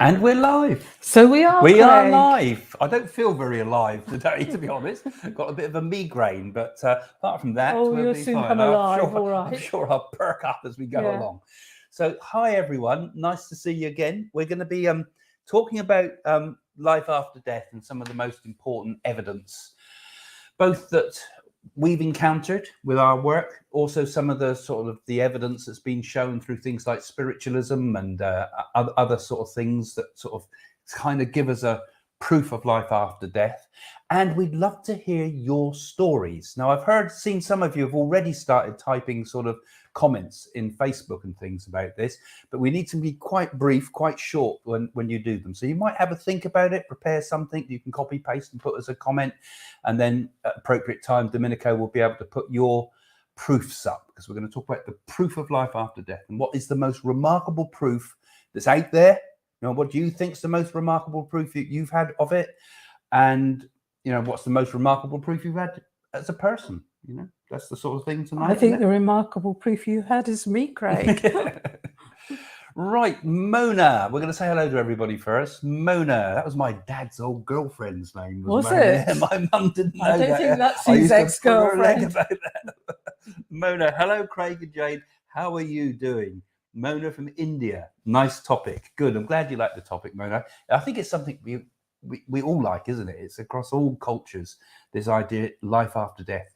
And we're live. So we are. We are Craig. live. I don't feel very alive today, to be honest. I've got a bit of a migraine, but apart from that, Oh, we'll you'll be soon fine. come alive, all I'm right. sure I'll perk up as we go Yeah. along. So, hi everyone. Nice to see you again. We're going to be talking about life after death and some of the most important evidence, both that we've encountered with our work, also some of the sort of the evidence that's been shown through things like spiritualism and other sort of things that sort of kind of give us a proof of life after death. And we'd love to hear your stories. Now, I've seen some of you have already started typing sort of comments in Facebook and things about this, but we need to be quite brief, quite short when you do them. So you might have a think about it, prepare something you can copy paste and put as a comment, and then at appropriate time Domenico will be able to put your proofs up, because we're going to talk about the proof of life after death and what is the most remarkable proof that's out there. You know, what do you think is the most remarkable proof that you've had of it? And you know, what's the most remarkable proof you've had as a person? You know, that's the sort of thing tonight. I think the remarkable proof you had is me, Craig. Right, Mona. We're going to say hello to everybody first. Mona, that was my dad's old girlfriend's name. Was Mona. it? Yeah, my mum didn't know I don't that. think that's I his used to pull her leg ex-girlfriend. about that. Mona, hello, Craig and Jane. How are you doing? Mona from India. Nice topic. Good. I'm glad you like the topic, Mona. I think it's something we all like, isn't it? It's across all cultures, this idea, life after death,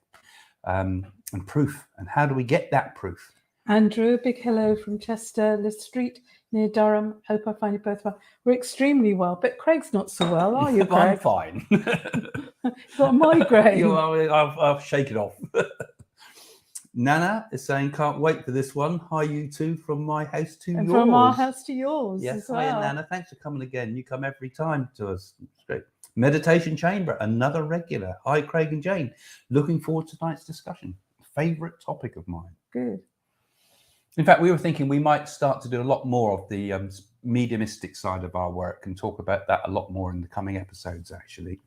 and proof. And how do we get that proof? Andrew, a big hello from Chester, Liz Street, near Durham. Hope I find you both well. We're extremely well, but Craig's not so well, are you, Craig? I'm fine. You've got a migraine. I'll shake it off. Nana is saying, can't wait for this one. Hi, you two, from my house to and yours. from our house to yours Yes, as well. hi, Nana. Thanks for coming again. You come every time to us. It's great. Meditation Chamber, another regular. Hi, Craig and Jane. Looking forward to tonight's discussion. Favorite topic of mine. Good. In fact, we were thinking we might start to do a lot more of the mediumistic side of our work and talk about that a lot more in the coming episodes, actually.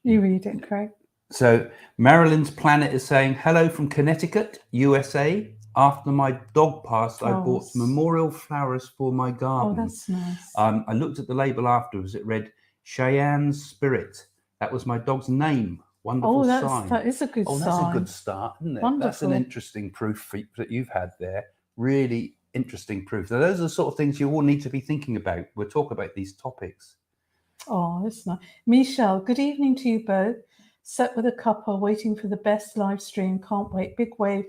You read it, Craig. So Marilyn's Planet is saying, hello from Connecticut, USA. After my dog passed, I bought memorial flowers for my garden. Oh, that's nice. I looked at the label afterwards. It read Cheyenne's Spirit. That was my dog's name. Wonderful sign. That is a good sign. Oh, that's a good start, isn't it? Wonderful. That's an interesting proof that you've had there. Really interesting proof. So those are the sort of things you all need to be thinking about. We'll talk about these topics. Oh, that's nice. Michelle, good evening to you both. Sat with a cuppa, waiting for the best live stream. Can't wait. Big wave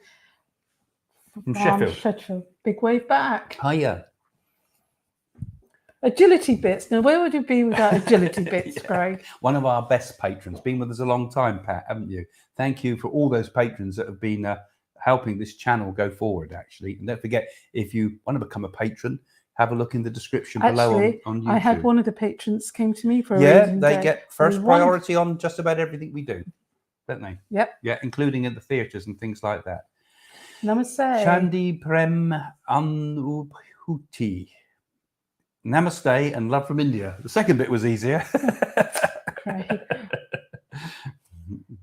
From Sheffield. Big wave back. Hiya. Agility bits. Now, where would you be without agility bits, Yeah. Craig? One of our best patrons. Been with us a long time, Pat, haven't you? Thank you for all those patrons that have been helping this channel go forward, actually. And don't forget, if you want to become a patron, have a look in the description below on YouTube. I had one of the patrons came to me for a reading. They day. get first priority on just about everything we do, don't they? Yep. Yeah, including in the theatres and things like that. Namaste. Chandi Prem Anubhuti. Namaste and love from India. The second bit was easier. Craig.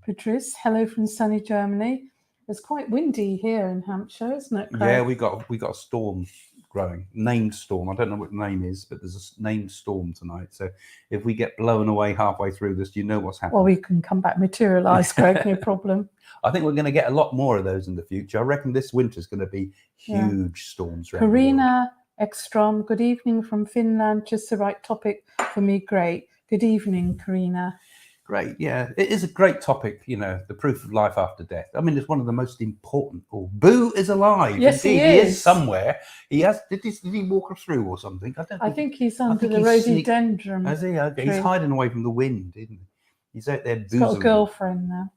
Patrice, hello from sunny Germany. It's quite windy here in Hampshire, isn't it, Craig? Yeah, we got a storm growing, named storm. I don't know what the name is, but there's a named storm tonight. So if we get blown away halfway through this, you know what's happening. Well, we can come back, materialize, Craig, no problem. I think we're going to get a lot more of those in the future. I reckon this winter's going to be huge storms. Karina Ekstrom, good evening from Finland. Just the right topic for me. Great. Good evening, Karina. Great. Yeah, it is a great topic, you know, the proof of life after death. I mean, it's one of the most important. Oh, Boo is alive. Yes, indeed. he is somewhere. He has. Did he walk us through or something? I think he's under the rhododendron. Has he? Okay. He's hiding away from the wind, isn't he? He's out there boozing. He's got a girlfriend now.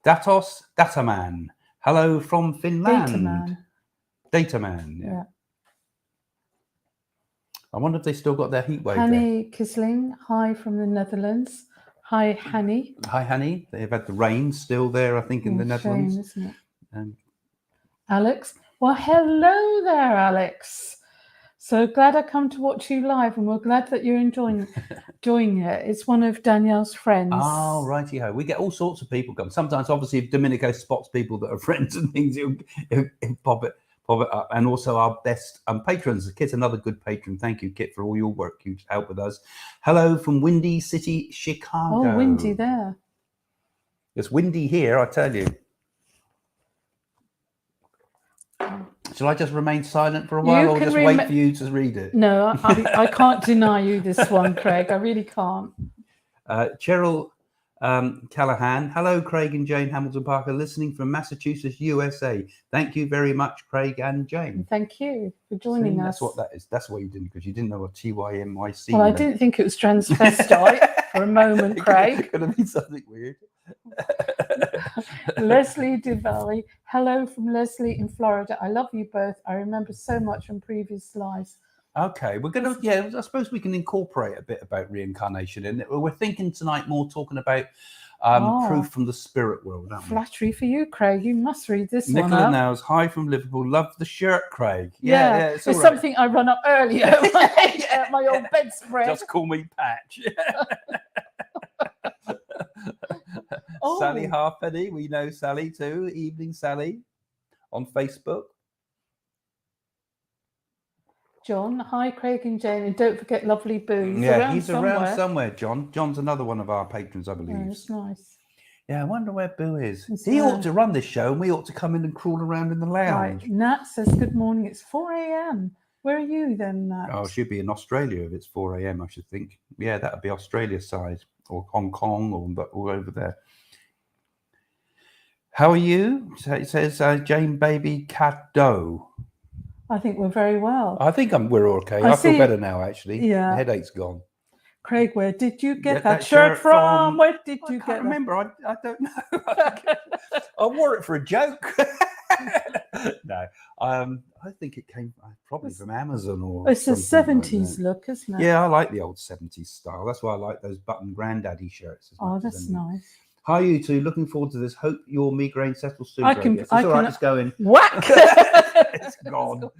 Datos Dataman. Hello from Finland. Dataman. Yeah. I wonder if they still got their heat wave. Hanny Kisling, hi from the Netherlands. Hi, Hanny. Hi, Hanny. They've had the rain still there, I think, in the Netherlands. Isn't it? Alex. Well, hello there, Alex. So glad I come to watch you live, and we're glad that you're enjoying it. It's one of Danielle's friends. Oh, righty-ho. We get all sorts of people come. Sometimes, obviously, if Domenico spots people that are friends and things, he'll pop pop it up. And also our best patrons. Kit's another good patron. Thank you, Kit, for all your work. You help with us. Hello from Windy City, Chicago. Oh, windy there. It's windy here, I tell you. Shall I just remain silent for a while, or just wait for you to read it? No, I can't deny you this one, Craig. I really can't. Cheryl Callahan. Hello, Craig and Jane Hamilton Parker, listening from Massachusetts, USA. Thank you very much, Craig and Jane. Thank you for joining us. That's what that is. That's what you didn't, because you didn't know what TYMYC. Well, I didn't think it was transvestite for a moment, Craig. It could have been something weird. Leslie DeValley. Hello from Leslie in Florida. I love you both. I remember so much from previous lives. Okay, we're gonna, I suppose we can incorporate a bit about reincarnation in it. We're thinking tonight more talking about proof from the spirit world, aren't we? Flattery for you, Craig. You must read this Nicola one. Nicola Nows, hi from Liverpool. Love the shirt, Craig. Yeah, it's it's something I run up earlier. My old bedspread. Just call me Patch. Oh. Sally Halfpenny, we know Sally too. Evening Sally on Facebook. John, hi Craig and Jane, and don't forget lovely Boo. He's around somewhere. John's another one of our patrons, I believe. Oh, that's nice. Yeah, I wonder where Boo is. He ought to run this show, and we ought to come in and crawl around in the lounge. Right. Nat says good morning. It's 4 a.m. Where are you then, Nat? Oh, it should be in Australia if it's 4 a.m. I should think. Yeah, that would be Australia side, or Hong Kong, or all over there. How are you? It says Jane Baby Cat Doe. I think we're very well. I think we're okay. I feel better now, actually. Yeah. The headache's gone. Craig, where did you get that shirt from? Where did you get it? I remember. I don't know. I wore it for a joke. No, I think it came probably from Amazon or. It's a 70s look, isn't it? Yeah, I like the old 70s style. That's why I like those button granddaddy shirts. Oh, that's nice. Hi, you two. Looking forward to this. Hope your migraine settles soon. It's all right. It's going. Whack. It's gone.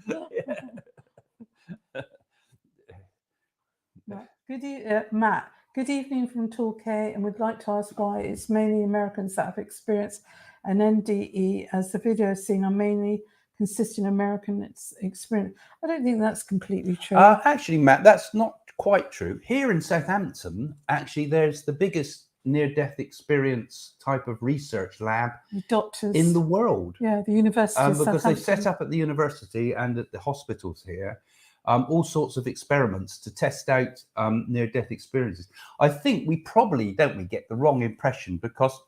Matt. Good evening from Torquay, and would like to ask why it's mainly Americans that have experienced an NDE, as the videos seen are mainly consistent American experience. I don't think that's completely true. Actually, Matt, that's not quite true. Here in Southampton, actually, there's the biggest near-death experience type of research lab doctors in the world. Yeah, the university. Because they set up at the university and at the hospitals here all sorts of experiments to test out near-death experiences. I think we probably, don't we, get the wrong impression, because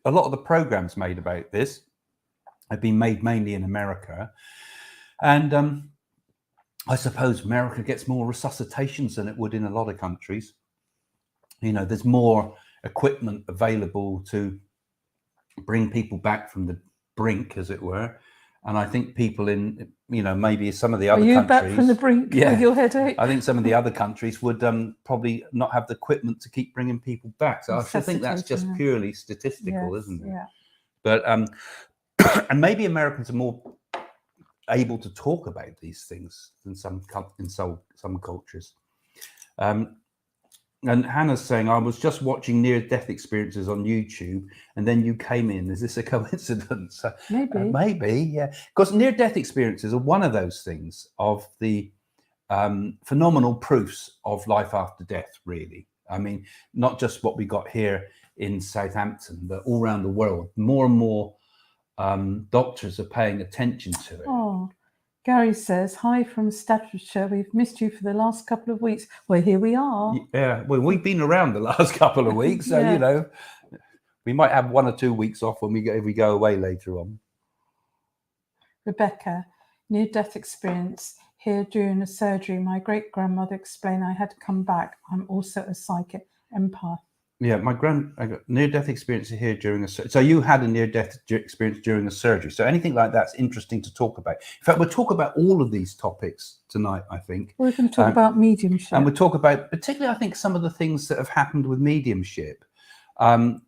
a lot of the programs made about this have been made mainly in America. And I suppose America gets more resuscitations than it would in a lot of countries. You know, there's more equipment available to bring people back from the brink, as it were. And I think people in, you know, maybe some of the other countries. Are you back from the brink with your headache? I think some of the other countries would probably not have the equipment to keep bringing people back. So I think that's just purely statistical, isn't it? Yeah. But and maybe Americans are more able to talk about these things than some cultures. And Hannah's saying, I was just watching near-death experiences on YouTube, and then you came in. Is this a coincidence? Maybe. Maybe, yeah. Because near-death experiences are one of those things of the phenomenal proofs of life after death, really. I mean, not just what we got here in Southampton, but all around the world. More and more doctors are paying attention to it. Oh. Gary says, hi from Staffordshire. We've missed you for the last couple of weeks. Well, here we are. Yeah, well, we've been around the last couple of weeks. So, you know, we might have 1 or 2 weeks off if we go away later on. Rebecca, near-death experience here during a surgery. My great-grandmother explained I had to come back. I'm also a psychic empath. Yeah, I got near-death experience here during a surgery. So you had a near-death experience during a surgery. So anything like that's interesting to talk about. In fact, we'll talk about all of these topics tonight, I think. We're going to talk about mediumship. And we'll talk about, particularly, I think, some of the things that have happened with mediumship. And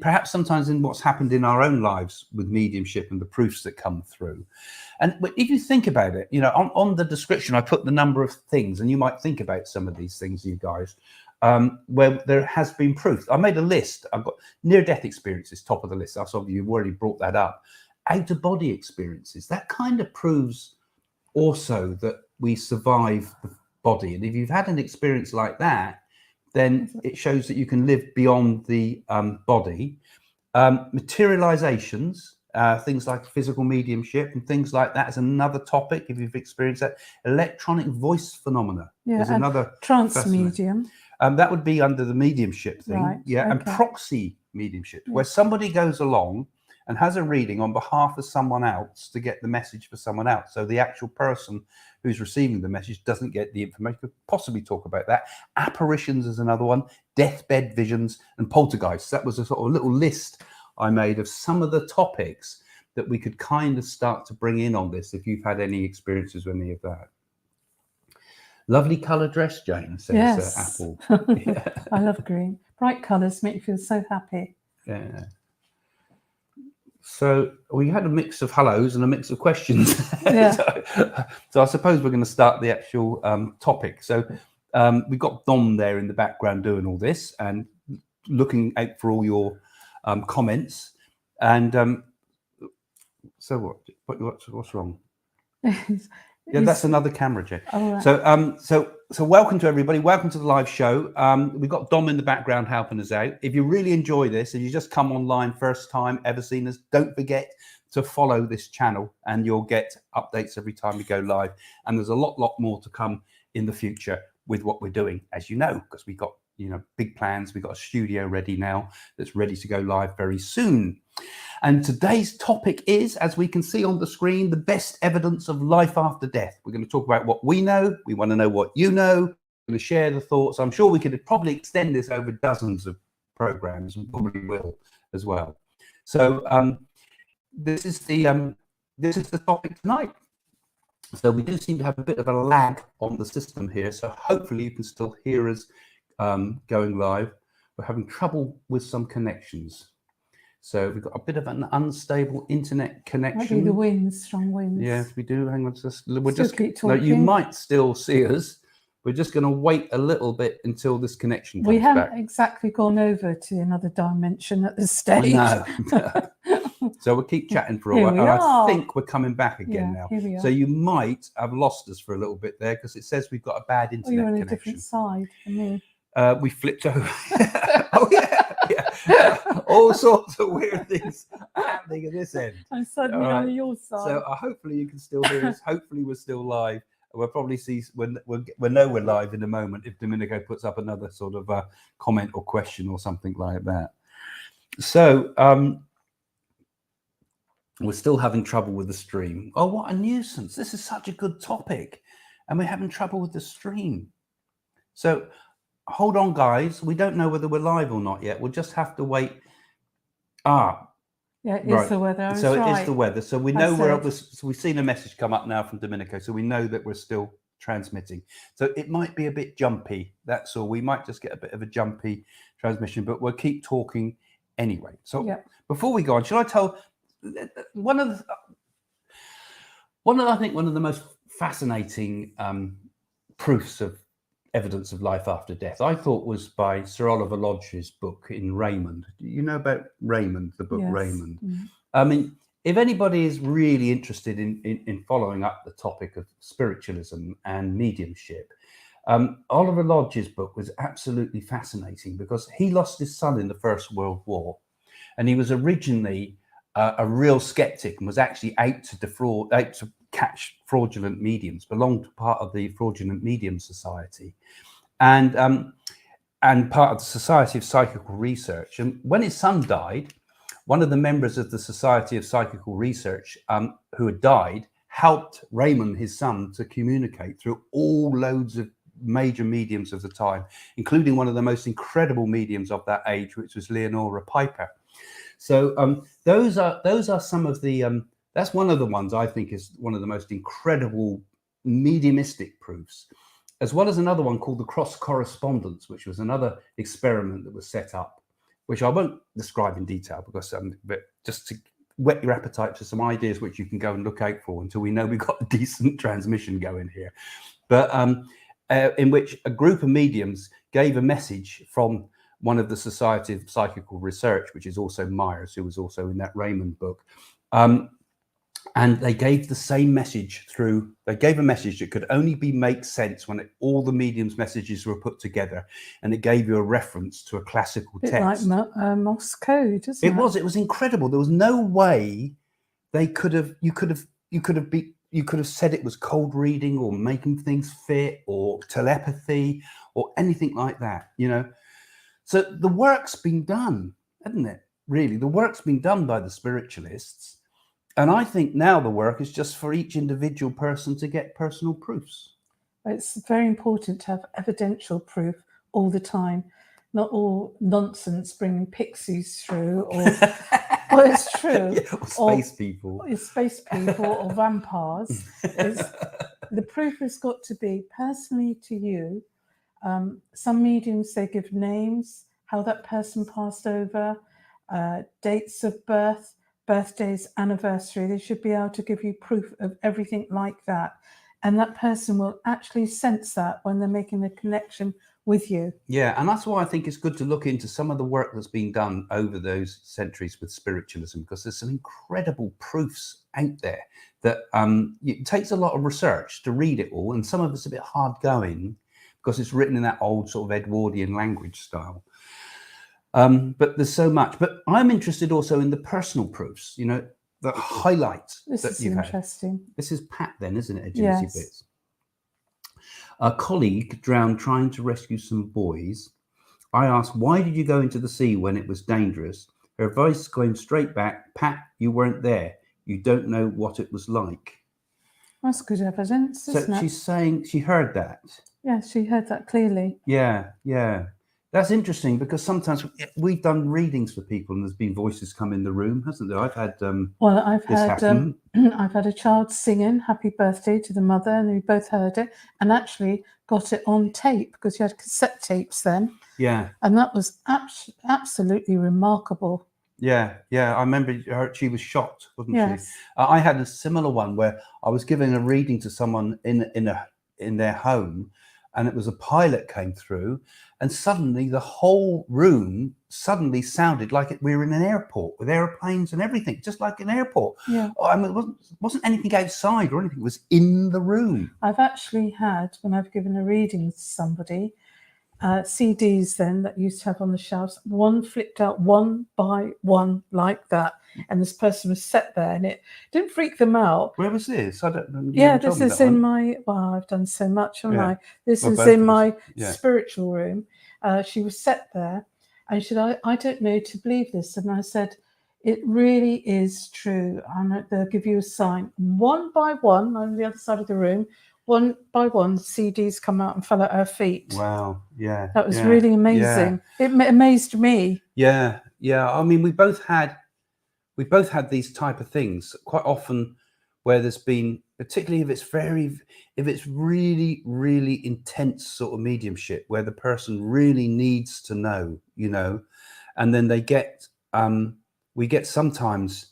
perhaps sometimes in what's happened in our own lives with mediumship and the proofs that come through. And if you think about it, you know, on the description, I put the number of things, and you might think about some of these things, you guys. Where there has been proof. I made a list. I've got near-death experiences top of the list. So you've already brought that up. out-of-body experiences. That kind of proves also that we survive the body. And if you've had an experience like that, then it shows that you can live beyond the body. Materializations, things like physical mediumship and things like that is another topic if you've experienced that. Electronic voice phenomena is another trance medium. That would be under the mediumship thing. Right, Yeah, and proxy mediumship, where somebody goes along and has a reading on behalf of someone else to get the message for someone else. So the actual person who's receiving the message doesn't get the information. Could possibly talk about that. Apparitions is another one. Deathbed visions and poltergeists. That was a sort of little list I made of some of the topics that we could kind of start to bring in on this if you've had any experiences with any of that. Lovely colour dress, Jane, says yes. Apple. Yeah. I love green. Bright colours make you feel so happy. Yeah. So we had a mix of hellos and a mix of questions. Yeah. so I suppose we're going to start the actual topic. So we've got Dom there in the background doing all this and looking out for all your comments. And so what's wrong? Yeah, that's another camera, Jay. Oh, right. So welcome to everybody. Welcome to the live show. We've got Dom in the background helping us out. If you really enjoy this, if you just come online first time ever seen us, don't forget to follow this channel and you'll get updates every time we go live. And there's a lot more to come in the future with what we're doing, as you know, because we've got big plans. We've got a studio ready now that's ready to go live very soon. And today's topic is, as we can see on the screen, the best evidence of life after death. We're going to talk about what we know. We want to know what you know. We're going to share the thoughts. I'm sure we could probably extend this over dozens of programs and probably will as well. So this is the topic tonight. So we do seem to have a bit of a lag on the system here. So hopefully you can still hear us going live. We're having trouble with some connections. So we've got a bit of an unstable internet connection. Maybe the winds, strong winds. Yes, we do. Hang on, Keep talking. No, you might still see us. We're just going to wait a little bit until this connection comes We haven't back. Exactly gone over to another dimension at this stage. No. So we'll keep chatting for a while. And I think we're coming back again now. Here we are. So you might have lost us for a little bit there because it says we've got a bad internet you're on connection. A different side from me. We flipped over. Oh yeah. All sorts of weird things happening at this end. I'm suddenly on your side. So hopefully you can still hear us. Hopefully we're still live. We'll probably see when we'll know we're live in a moment if Domenico puts up another sort of comment or question or something like that. So we're still having trouble with the stream. Oh, what a nuisance. This is such a good topic. And we're having trouble with the stream. So hold on, guys. We don't know whether we're live or not yet. We'll just have to wait. Yeah, it is the weather. So it is the weather. So we know so we've seen a message come up now from Domenico. So we know that we're still transmitting. So it might be a bit jumpy. That's all. We might just get a bit of a jumpy transmission, but we'll keep talking anyway. So before we go on, should I tell one of the most fascinating proofs of evidence of life after death, I thought, was by Sir Oliver Lodge's book in Raymond. You know about Raymond, the book? Yes. Raymond. Mm-hmm. I mean, if anybody is really interested in following up the topic of spiritualism and mediumship, Oliver Lodge's book was absolutely fascinating because he lost his son in the First World War, and he was originally a real skeptic and was actually out to catch fraudulent mediums, belonged to part of the Fraudulent Medium Society, and part of the Society of Psychical Research. And when his son died, one of the members of the Society of Psychical Research who had died helped Raymond, his son, to communicate through all loads of major mediums of the time, including one of the most incredible mediums of that age, which was Leonora Piper. So those are some of the that's one of the ones I think is one of the most incredible mediumistic proofs, as well as another one called the Correspondence, which was another experiment that was set up, which I won't describe in detail because but just to whet your appetite for some ideas which you can go and look out for until we know we've got a decent transmission going here. But in which a group of mediums gave a message from one of the Society of Psychical Research, which is also Myers, who was also in that Raymond book, And they gave the same message through. They gave a message that could only make sense when all the mediums' messages were put together, and it gave you a reference to a classical text. Like Morse code, isn't it? It was incredible. There was no way they could have. You could have said it was cold reading or making things fit or telepathy or anything like that. So the work's been done, hasn't it? Really, the work's been done by the spiritualists. And I think now the work is just for each individual person to get personal proofs. It's very important to have evidential proof all the time, not all nonsense bringing pixies through, or well, it's true, or space people, or vampires. The proof has got to be personally to you. Some mediums, they give names, how that person passed over, dates of birth, birthdays, anniversary. They should be able to give you proof of everything like that, and that person will actually sense that when they're making the connection with you. Yeah, and that's why I think it's good to look into some of the work that's been done over those centuries with spiritualism, because there's some incredible proofs out there that it takes a lot of research to read it all, and some of it's a bit hard going because it's written in that old sort of Edwardian language style. But there's so much. But I'm interested also in the personal proofs, the highlights that you've had. This is interesting. This is Pat then, isn't it? Agility Yes. Bits. A colleague drowned trying to rescue some boys. I asked, why did you go into the sea when it was dangerous? Her voice going straight back, Pat, you weren't there. You don't know what it was like. That's good evidence, isn't it? So she's saying she heard that. Yeah, she heard that clearly. Yeah. That's interesting, because sometimes we've done readings for people and there's been voices come in the room, hasn't there? I've had I've had a child singing happy birthday to the mother, and we both heard it and actually got it on tape, because you had cassette tapes then. Yeah. And that was absolutely remarkable. Yeah. I remember she was shocked, wasn't yes. she? I had a similar one where I was giving a reading to someone in their home, and it was a pilot came through, and suddenly the whole room sounded like we were in an airport with airplanes and everything, just like an airport. Yeah. I mean, it wasn't anything outside or anything. It was in the room. I've actually had, when I've given a reading to somebody, CDs then that used to have on the shelves, one flipped out one by one like that, and this person was sat there, and it didn't freak them out. Where was this? I don't know. Yeah, this is in my, I've done so much, haven't I? This is in my spiritual room. She was sat there, and she said, I don't know to believe this. And I said, it really is true. And they'll give you a sign. One by one, on the other side of the room, one by one, CDs come out and fell at her feet. Wow, yeah. That was really amazing. Yeah. It amazed me. Yeah. I mean, we both had these type of things quite often, where there's been, particularly if it's really, really intense sort of mediumship, where the person really needs to know, and then they get, we get sometimes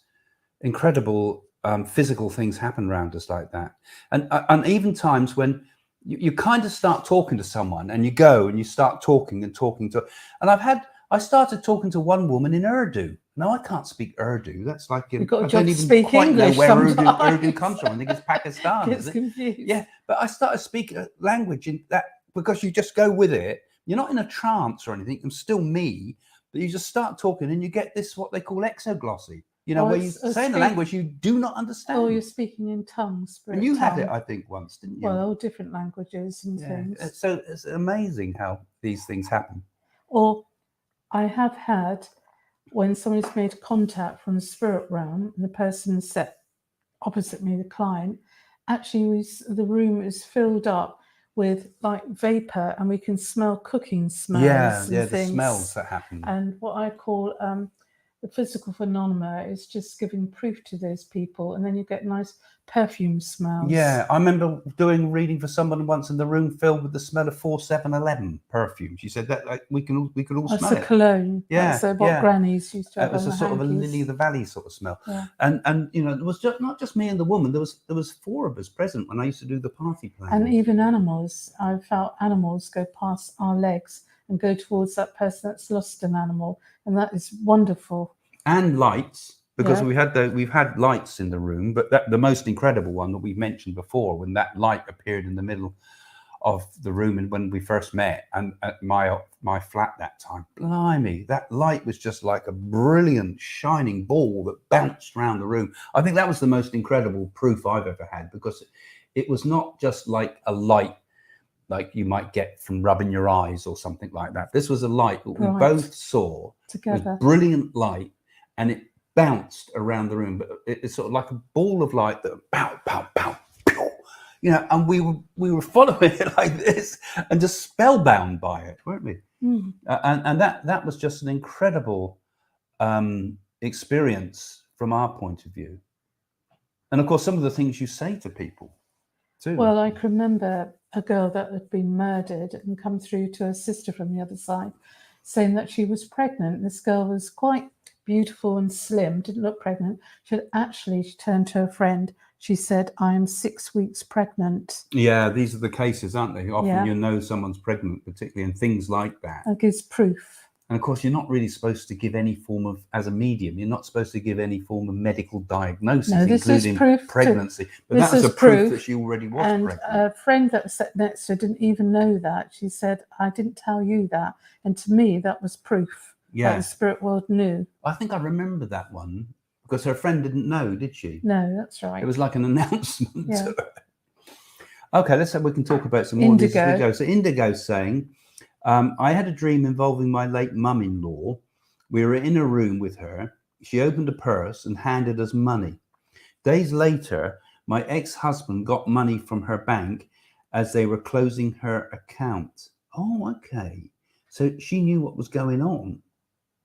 incredible physical things happen around us like that. And even times when you kind of start talking to someone, and you go and you start talking to, and I started talking to one woman in Urdu. Now, I can't speak Urdu. That's like, I don't even quite know where Urdu comes from. I think it's Pakistan. It's confused. Yeah, but I started speaking a language in that, because you just go with it. You're not in a trance or anything. I'm still me, but you just start talking, and you get this, what they call exoglossy. Where you say in a language you do not understand. Oh, you're speaking in tongues. And you had it, I think, once, didn't you? Well, all different languages and things. So it's amazing how these things happen. Or I have had, when somebody's made contact from the spirit realm, and the person sat opposite me, the client, actually the room is filled up with like vapor, and we can smell cooking smells. Yeah, the smells that happen. And what I call the physical phenomena is just giving proof to those people, and then you get nice perfume smells. Yeah, I remember doing a reading for someone once, in the room filled with the smell of 4711 perfume. She said that we could all smell it. That's a cologne. Yeah, that's what grannies used to have. It was a sort of a lily of the valley sort of smell. Yeah. And it was not just me and the woman. There was four of us present when I used to do the party planning. And even animals. I felt animals go past our legs and go towards that person that's lost an animal, and that is wonderful. And lights, because Yeah. we've had lights in the room, but the most incredible one that we've mentioned before, when that light appeared in the middle of the room and when we first met and at my flat that time, blimey, that light was just like a brilliant shining ball that bounced around the room. I think that was the most incredible proof I've ever had, because it was not just like a light like you might get from rubbing your eyes or something like that. This was a light that we both saw together. with brilliant light, and it bounced around the room, but it's sort of like a ball of light that pow, pow, pow, pow, you know, and we were following it like this and just spellbound by it, weren't we? Mm. And that was just an incredible experience from our point of view. And of course, some of the things you say to people too. Well, I can remember a girl that had been murdered and come through to her sister from the other side, saying that she was pregnant. This girl was quite beautiful and slim, didn't look pregnant. She turned to her friend. She said, "I am 6 weeks pregnant." Yeah, these are the cases, aren't they? Often Yeah. you know someone's pregnant, particularly, and things like that. That gives proof. And of course, you're not really supposed to give any form of, as a medium, you're not supposed to give any form of medical diagnosis, No, this is including proof pregnancy. But this that was is a proof proof, that she already was And pregnant. a friend that sat next to her didn't even know that. She said, "I didn't tell you that." And to me, that was proof that Yeah, the spirit world knew. I think I remember that one because her friend didn't know, did she? No, that's right. It was like an announcement Yeah. to her. Okay, let's say we can talk about some more Indigo. of these videos. So Indigo's saying, I had a dream involving my late mum-in-law. We were in a room with her. She opened a purse and handed us money. Days later, my ex-husband got money from her bank as they were closing her account. Oh, okay. So she knew what was going on,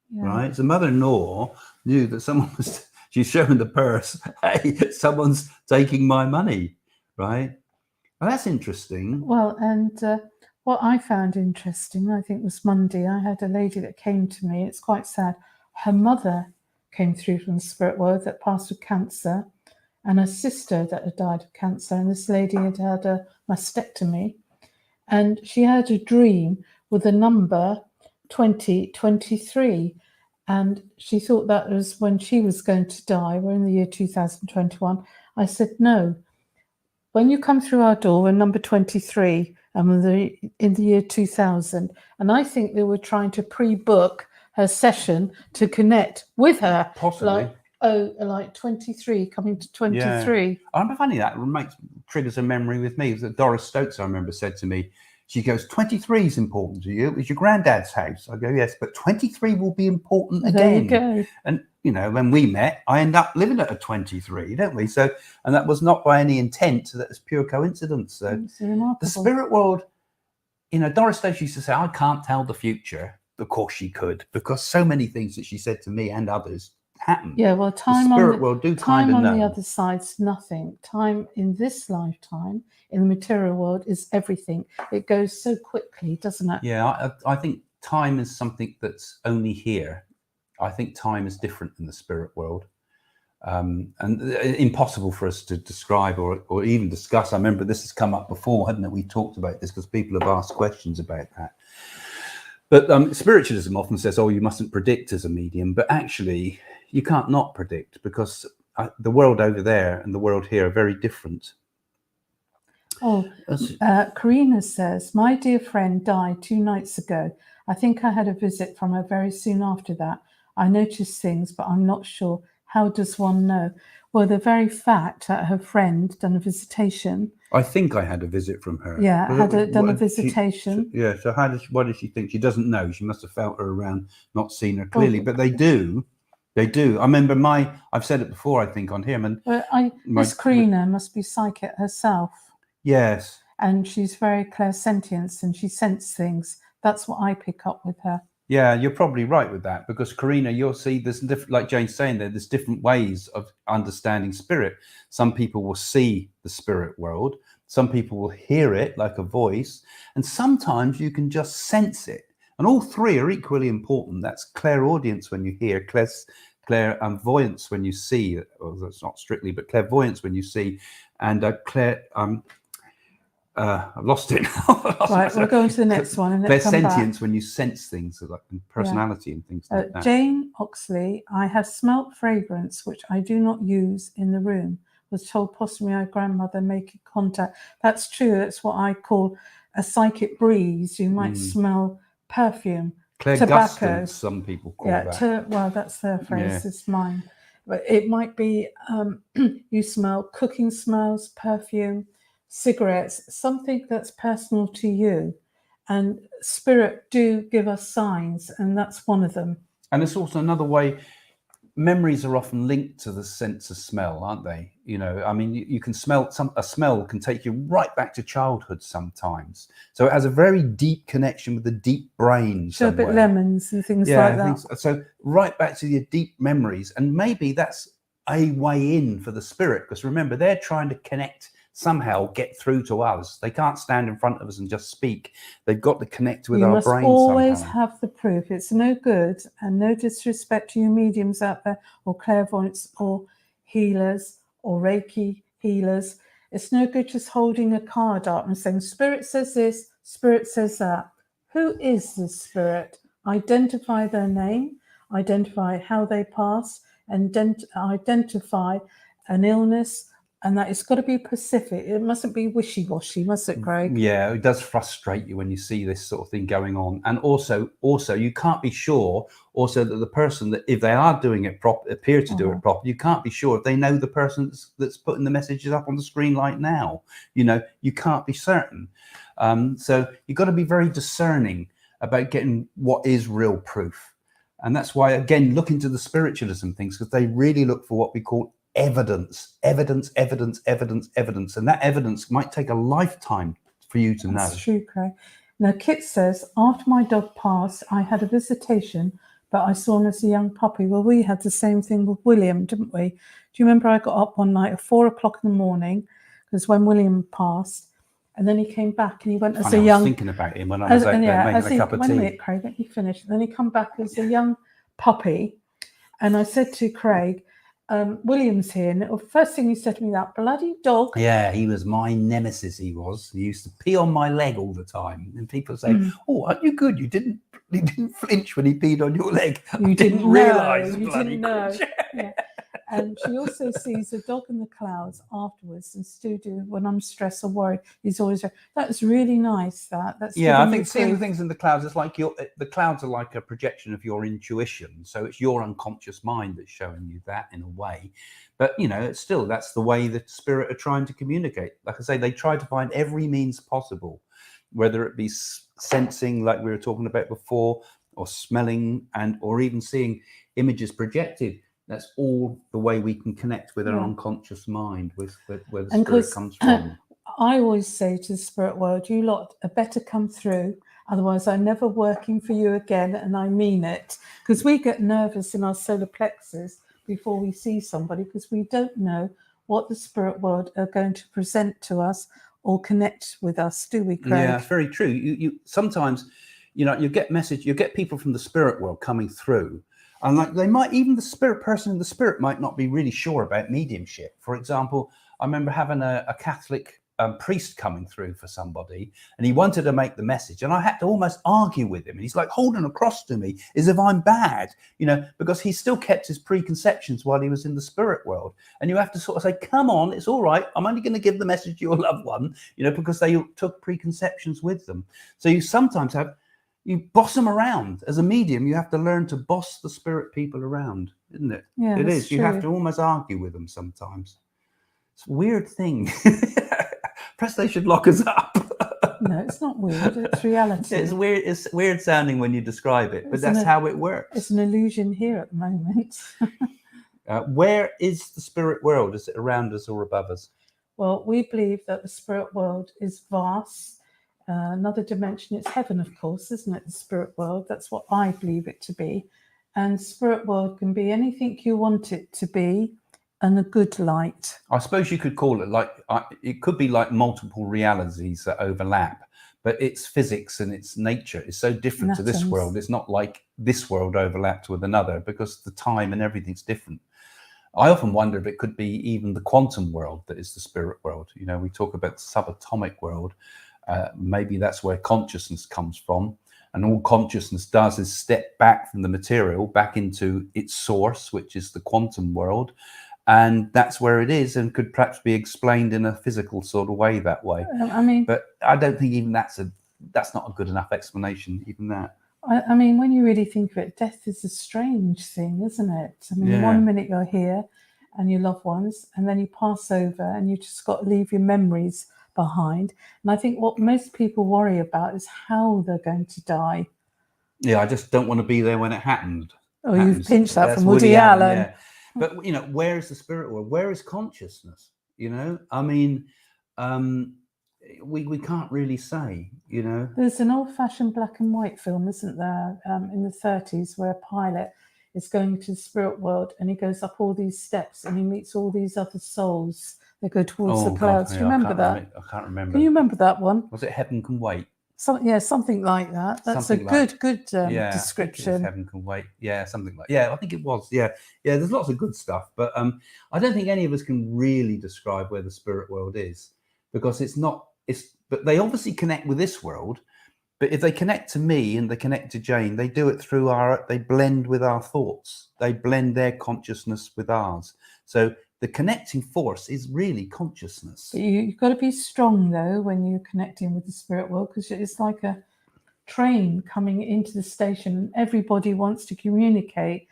Yeah. right? So mother-in-law knew that someone was, she's showing the purse, hey, someone's taking my money, right? Well, that's interesting. Well, and what I found interesting, I think, was Monday. I had a lady that came to me. It's quite sad. Her mother came through from the spirit world that passed with cancer, and a sister that had died of cancer. And this lady had had a mastectomy, and she had a dream with the number 2023. And she thought that was when she was going to die. We're in the year 2021. I said, no. When you come through our door, we're number 23, and in the year 2000. And I think they were trying to pre-book her session to connect with her. Possibly. Like 23, coming to 23. Yeah. I'm finding that triggers a memory with me. That Doris Stokes, I remember, said to me, she goes, 23 is important to you. It was your granddad's house. I go, yes, but 23 will be important again. There you go. And, you know, when we met, I end up living at a 23, don't we? So, and that was not by any intent. That was pure coincidence. So the spirit world, you know, Doris Stokes used to say, I can't tell the future. Of course she could, because so many things that she said to me and others happen. Yeah, well, time the spirit on world do time kind of on know. the other side's nothing. Time in this lifetime, in the material world, is everything. It goes so quickly, doesn't it? Yeah, I think time is something that's only here. I think time is different in the spirit world, and impossible for us to describe or even discuss. I remember this has come up before, hadn't it? We talked about this because people have asked questions about that. But spiritualism often says, oh, you mustn't predict as a medium, but actually you can't not predict, because the world over there and the world here are very different. Oh, Karina says, my dear friend died 2 nights ago. I think I had a visit from her very soon after that. I noticed things, but I'm not sure. How does one know? Well, the very fact that her friend done a visitation. I think I had a visit from her. Yeah, done a visitation. So what does she think? She doesn't know. She must have felt her around, not seen her clearly. But they do. They do. I remember I've said it before, I think, on here. Miss Karina must be psychic herself. Yes. And she's very clairsentient and she senses things. That's what I pick up with her. Yeah, you're probably right with that, because Karina, you'll see there's different, like Jane's saying there's different ways of understanding spirit. Some people will see the spirit world. Some people will hear it like a voice. And sometimes you can just sense it. And all three are equally important. That's clairaudience when you hear, clairvoyance when you see, or that's not strictly, but clairvoyance when you see, and I've lost it now. Right, we'll go on to the next one. And There's come back. sentience when you sense things, like personality and things like that. Jane Oxley, I have smelt fragrance which I do not use in the room. Was told possibly my grandmother making contact. That's true. That's what I call a psychic breeze. You might smell perfume. Claire tobacco. Guston, some people call that. Well, that's their phrase. It's mine. But it might be you smell cooking smells, perfume, cigarettes, something that's personal to you. And spirit do give us signs, and that's one of them. And it's also another way. Memories are often linked to the sense of smell, aren't they? You know, I mean, you can smell a smell can take you right back to childhood sometimes. So it has a very deep connection with the deep brain. Sherbet lemons and things like that. So right back to your deep memories. And maybe that's a way in for the spirit, because remember, they're trying to connect, somehow get through to us. They can't stand in front of us and just speak. They've got to connect with our brain. You must always have the proof. It's no good, and no disrespect to you mediums out there, or clairvoyants, or healers, or Reiki healers. It's no good just holding a card up and saying, Spirit says this, Spirit says that. Who is this spirit? Identify their name, identify how they pass, and identify an illness. And that it's got to be specific. It mustn't be wishy-washy, must it, Craig? Yeah, it does frustrate you when you see this sort of thing going on. And also, you can't be sure also that the person that, if they are doing it appear to do it properly, you can't be sure if they know the person that's putting the messages up on the screen right now. You know, you can't be certain. So you've got to be very discerning about getting what is real proof. And that's why, again, look into the spiritualism things, because they really look for what we call evidence. And that evidence might take a lifetime for you to know. That's true, Craig. Now, Kit says, after my dog passed, I had a visitation, but I saw him as a young puppy. Well, we had the same thing with William, didn't we? Do you remember I got up one night at 4 o'clock in the morning, because when William passed, and then he came back and he went as a young... I was thinking about him when I was out there making a cup of tea. Wait a minute, Craig, let me finish. Then he come back as a young puppy, and I said to Craig, William's here, and the first thing he said to me, that bloody dog. Yeah, he was my nemesis. He used to pee on my leg all the time, and people say, "Oh, aren't you good? You didn't flinch when he peed on your leg." You didn't realise. You didn't know. Yeah. And she also sees a dog in the clouds afterwards, and Stu do when I'm stressed or worried. He's always that's really nice. That's I think seeing things in the clouds is like the clouds are like a projection of your intuition. So it's your unconscious mind that's showing you that in a way. But you know, it's still that's the way the spirit are trying to communicate. Like I say, they try to find every means possible, whether it be sensing, like we were talking about before, or smelling, or even seeing images projected. That's all the way we can connect with our unconscious mind, with where the spirit comes from. I always say to the spirit world, you lot are better come through, otherwise I'm never working for you again, and I mean it. Because we get nervous in our solar plexus before we see somebody, because we don't know what the spirit world are going to present to us or connect with us, do we, Craig? Yeah, it's very true. You sometimes, you get people from the spirit world coming through. And like they might, even the person in the spirit might not be really sure about mediumship. For example, I remember having a Catholic priest coming through for somebody, and he wanted to make the message, and I had to almost argue with him. And he's like holding across to me as if I'm bad, because he still kept his preconceptions while he was in the spirit world. And you have to sort of say, come on, it's all right. I'm only going to give the message to your loved one, because they took preconceptions with them. So you sometimes you boss them around. As a medium, you have to learn to boss the spirit people around, isn't it? Yeah, it is. True. You have to almost argue with them sometimes. It's a weird thing. Perhaps they should lock us up. No, it's not weird. It's reality. It's weird. It's weird sounding when you describe it, but that's how it works. It's an illusion here at the moment. Where is the spirit world? Is it around us or above us? Well, we believe that the spirit world is vast. Another dimension, it's heaven, of course, isn't it? The spirit world, that's what I believe it to be. And spirit world can be anything you want it to be, and a good light. I suppose you could call it it could be like multiple realities that overlap, but its physics and its nature is so different to this world. It's not like this world overlapped with another, because the time and everything's different. I often wonder if it could be even the quantum world that is the spirit world. You know, we talk about the subatomic world. Maybe that's where consciousness comes from. And all consciousness does is step back from the material, back into its source, which is the quantum world. And that's where it is, and could perhaps be explained in a physical sort of way that way. I mean, but I don't think even that's not a good enough explanation, even that. I mean, when you really think of it, death is a strange thing, isn't it? I mean, Yeah. one minute you're here and your loved ones, and then you pass over and you just got to leave your memories behind. And I think what most people worry about is how they're going to die. Yeah, I just don't want to be there when it happened. Oh, you've pinched that from Woody Allen. Yeah. But, you know, where is the spirit world? Where is consciousness? You know, I mean, we can't really say, you know. There's an old-fashioned black and white film, isn't there, in the 30s, where a pilot is going to the spirit world and he goes up all these steps and he meets all these other souls that go towards the clouds. Do you remember that? I can't remember. Can you remember that one? Was it Heaven Can Wait? Something like that. That's Something a good yeah, description. Heaven Can Wait. Yeah, something like. Yeah, I think it was. Yeah. There's lots of good stuff, but I don't think any of us can really describe where the spirit world is, because it's not. But they obviously connect with this world. But if they connect to me and they connect to Jane, they do it through they blend with our thoughts. They blend their consciousness with ours. So the connecting force is really consciousness. But you've got to be strong, though, when you're connecting with the spirit world, because it's like a train coming into the station. Everybody wants to communicate,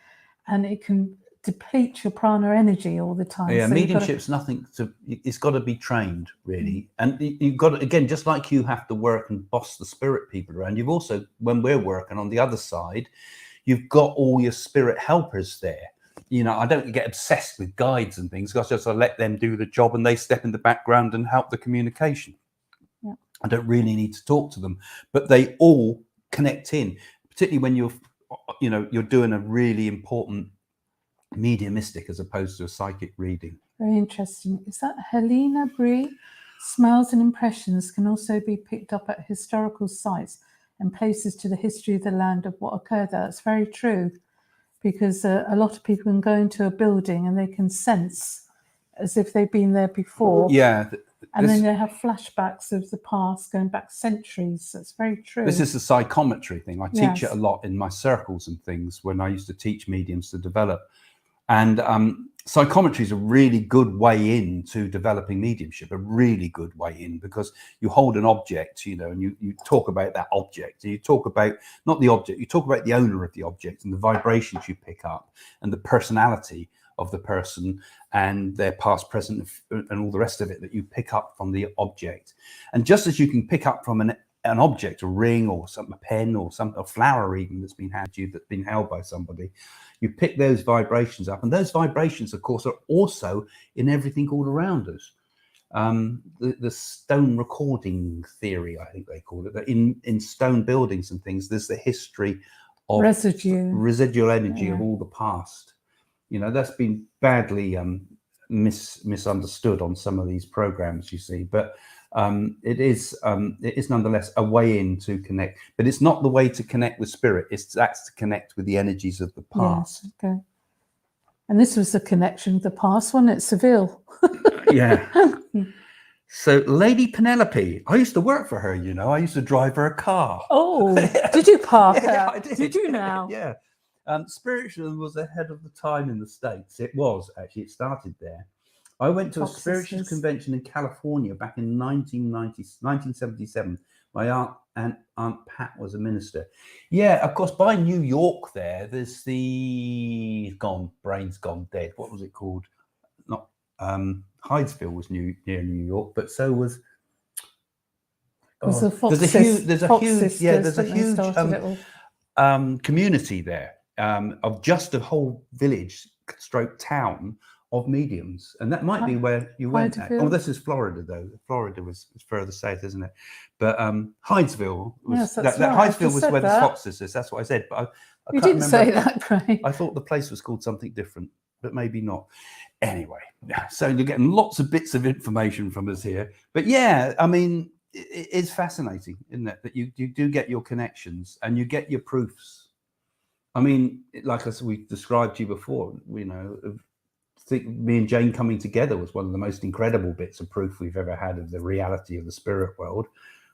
and it can deplete your prana energy all the time. Yeah, so mediumship's nothing to. It's got to be trained, really, and you've got to, again, just like you have to work and boss the spirit people around. You've also, when we're working on the other side, you've got all your spirit helpers there. You know, I don't get obsessed with guides and things, because I just let them do the job and they step in the background and help the communication. Yeah. I don't really need to talk to them, but they all connect in, particularly when you're doing a really important mediumistic as opposed to a psychic reading. Very interesting. Is that Helena Brie? Smells and impressions can also be picked up at historical sites and places to the history of the land of what occurred there. That's very true, because a lot of people can go into a building and they can sense as if they've been there before. Yeah. And then they have flashbacks of the past going back centuries. That's very true. This is the psychometry thing. I teach Yes. it a lot in my circles and things when I used to teach mediums to develop. And psychometry is a really good way into developing mediumship, a really good way in, because you hold an object, you know, and you talk about that object, and you talk about not the object, you talk about the owner of the object and the vibrations you pick up and the personality of the person and their past, present, and all the rest of it that you pick up from the object. And just as you can pick up from an object, a ring or something, a pen or a flower even that's been handed to you, that's been held by somebody, you pick those vibrations up, and those vibrations, of course, are also in everything all around us. The stone recording theory, I think they call it, that in stone buildings and things, there's the history of residual energy of all the past. You know, that's been badly misunderstood on some of these programs, you see, but it is nonetheless a way in to connect, but it's not the way to connect with spirit. That's to connect with the energies of the past. Yes, okay. And this was the connection with the past, wasn't it, Seville? Yeah. So Lady Penelope, I used to work for her, you know. I used to drive her a car. Oh, did you park Yeah, her? I did. Did you now? Yeah. Spiritualism was ahead of the time in the States. It was, actually. It started there. I went to a spiritualist convention in California back in 1977. My aunt Pat was a minister. Yeah, of course, by New York there's the brain's gone dead. What was it called? Not Hydesville was near New York, but so was there's a huge community there of just a whole village stroke town of mediums, and that might be where you went. Oh, this is Florida, though. Florida was further south, isn't it? But Hydesville was Hydesville was where the Foxes is. That's what I said. But I you can't didn't remember. say that, Craig. I thought the place was called something different, but maybe not. Anyway, so you're getting lots of bits of information from us here. But yeah, I mean, it's fascinating, isn't it? That you do get your connections and you get your proofs. I mean, like we described to you before, you know, think me and Jane coming together was one of the most incredible bits of proof we've ever had of the reality of the spirit world,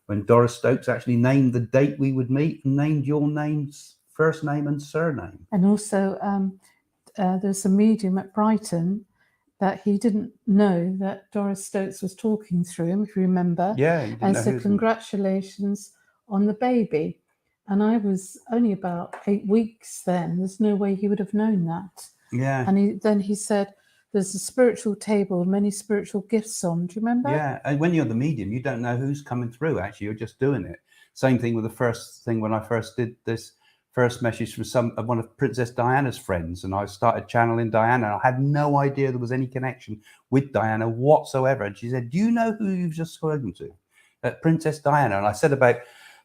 when Doris Stokes actually named the date we would meet and named your name's first name and surname. And also there's a medium at Brighton that he didn't know that Doris Stokes was talking through him, if you remember. Yeah, he didn't and know said, who's- congratulations on the baby. And I was only about 8 weeks then. There's no way he would have known that. Yeah. And then he said, there's a spiritual table, many spiritual gifts on. Do you remember? Yeah, and when you're the medium, you don't know who's coming through. Actually, you're just doing it. Same thing with the first thing when I first did this first message from one of Princess Diana's friends, and I started channeling Diana. And I had no idea there was any connection with Diana whatsoever. And she said, "Do you know who you've just spoken to?" Princess Diana. And I said about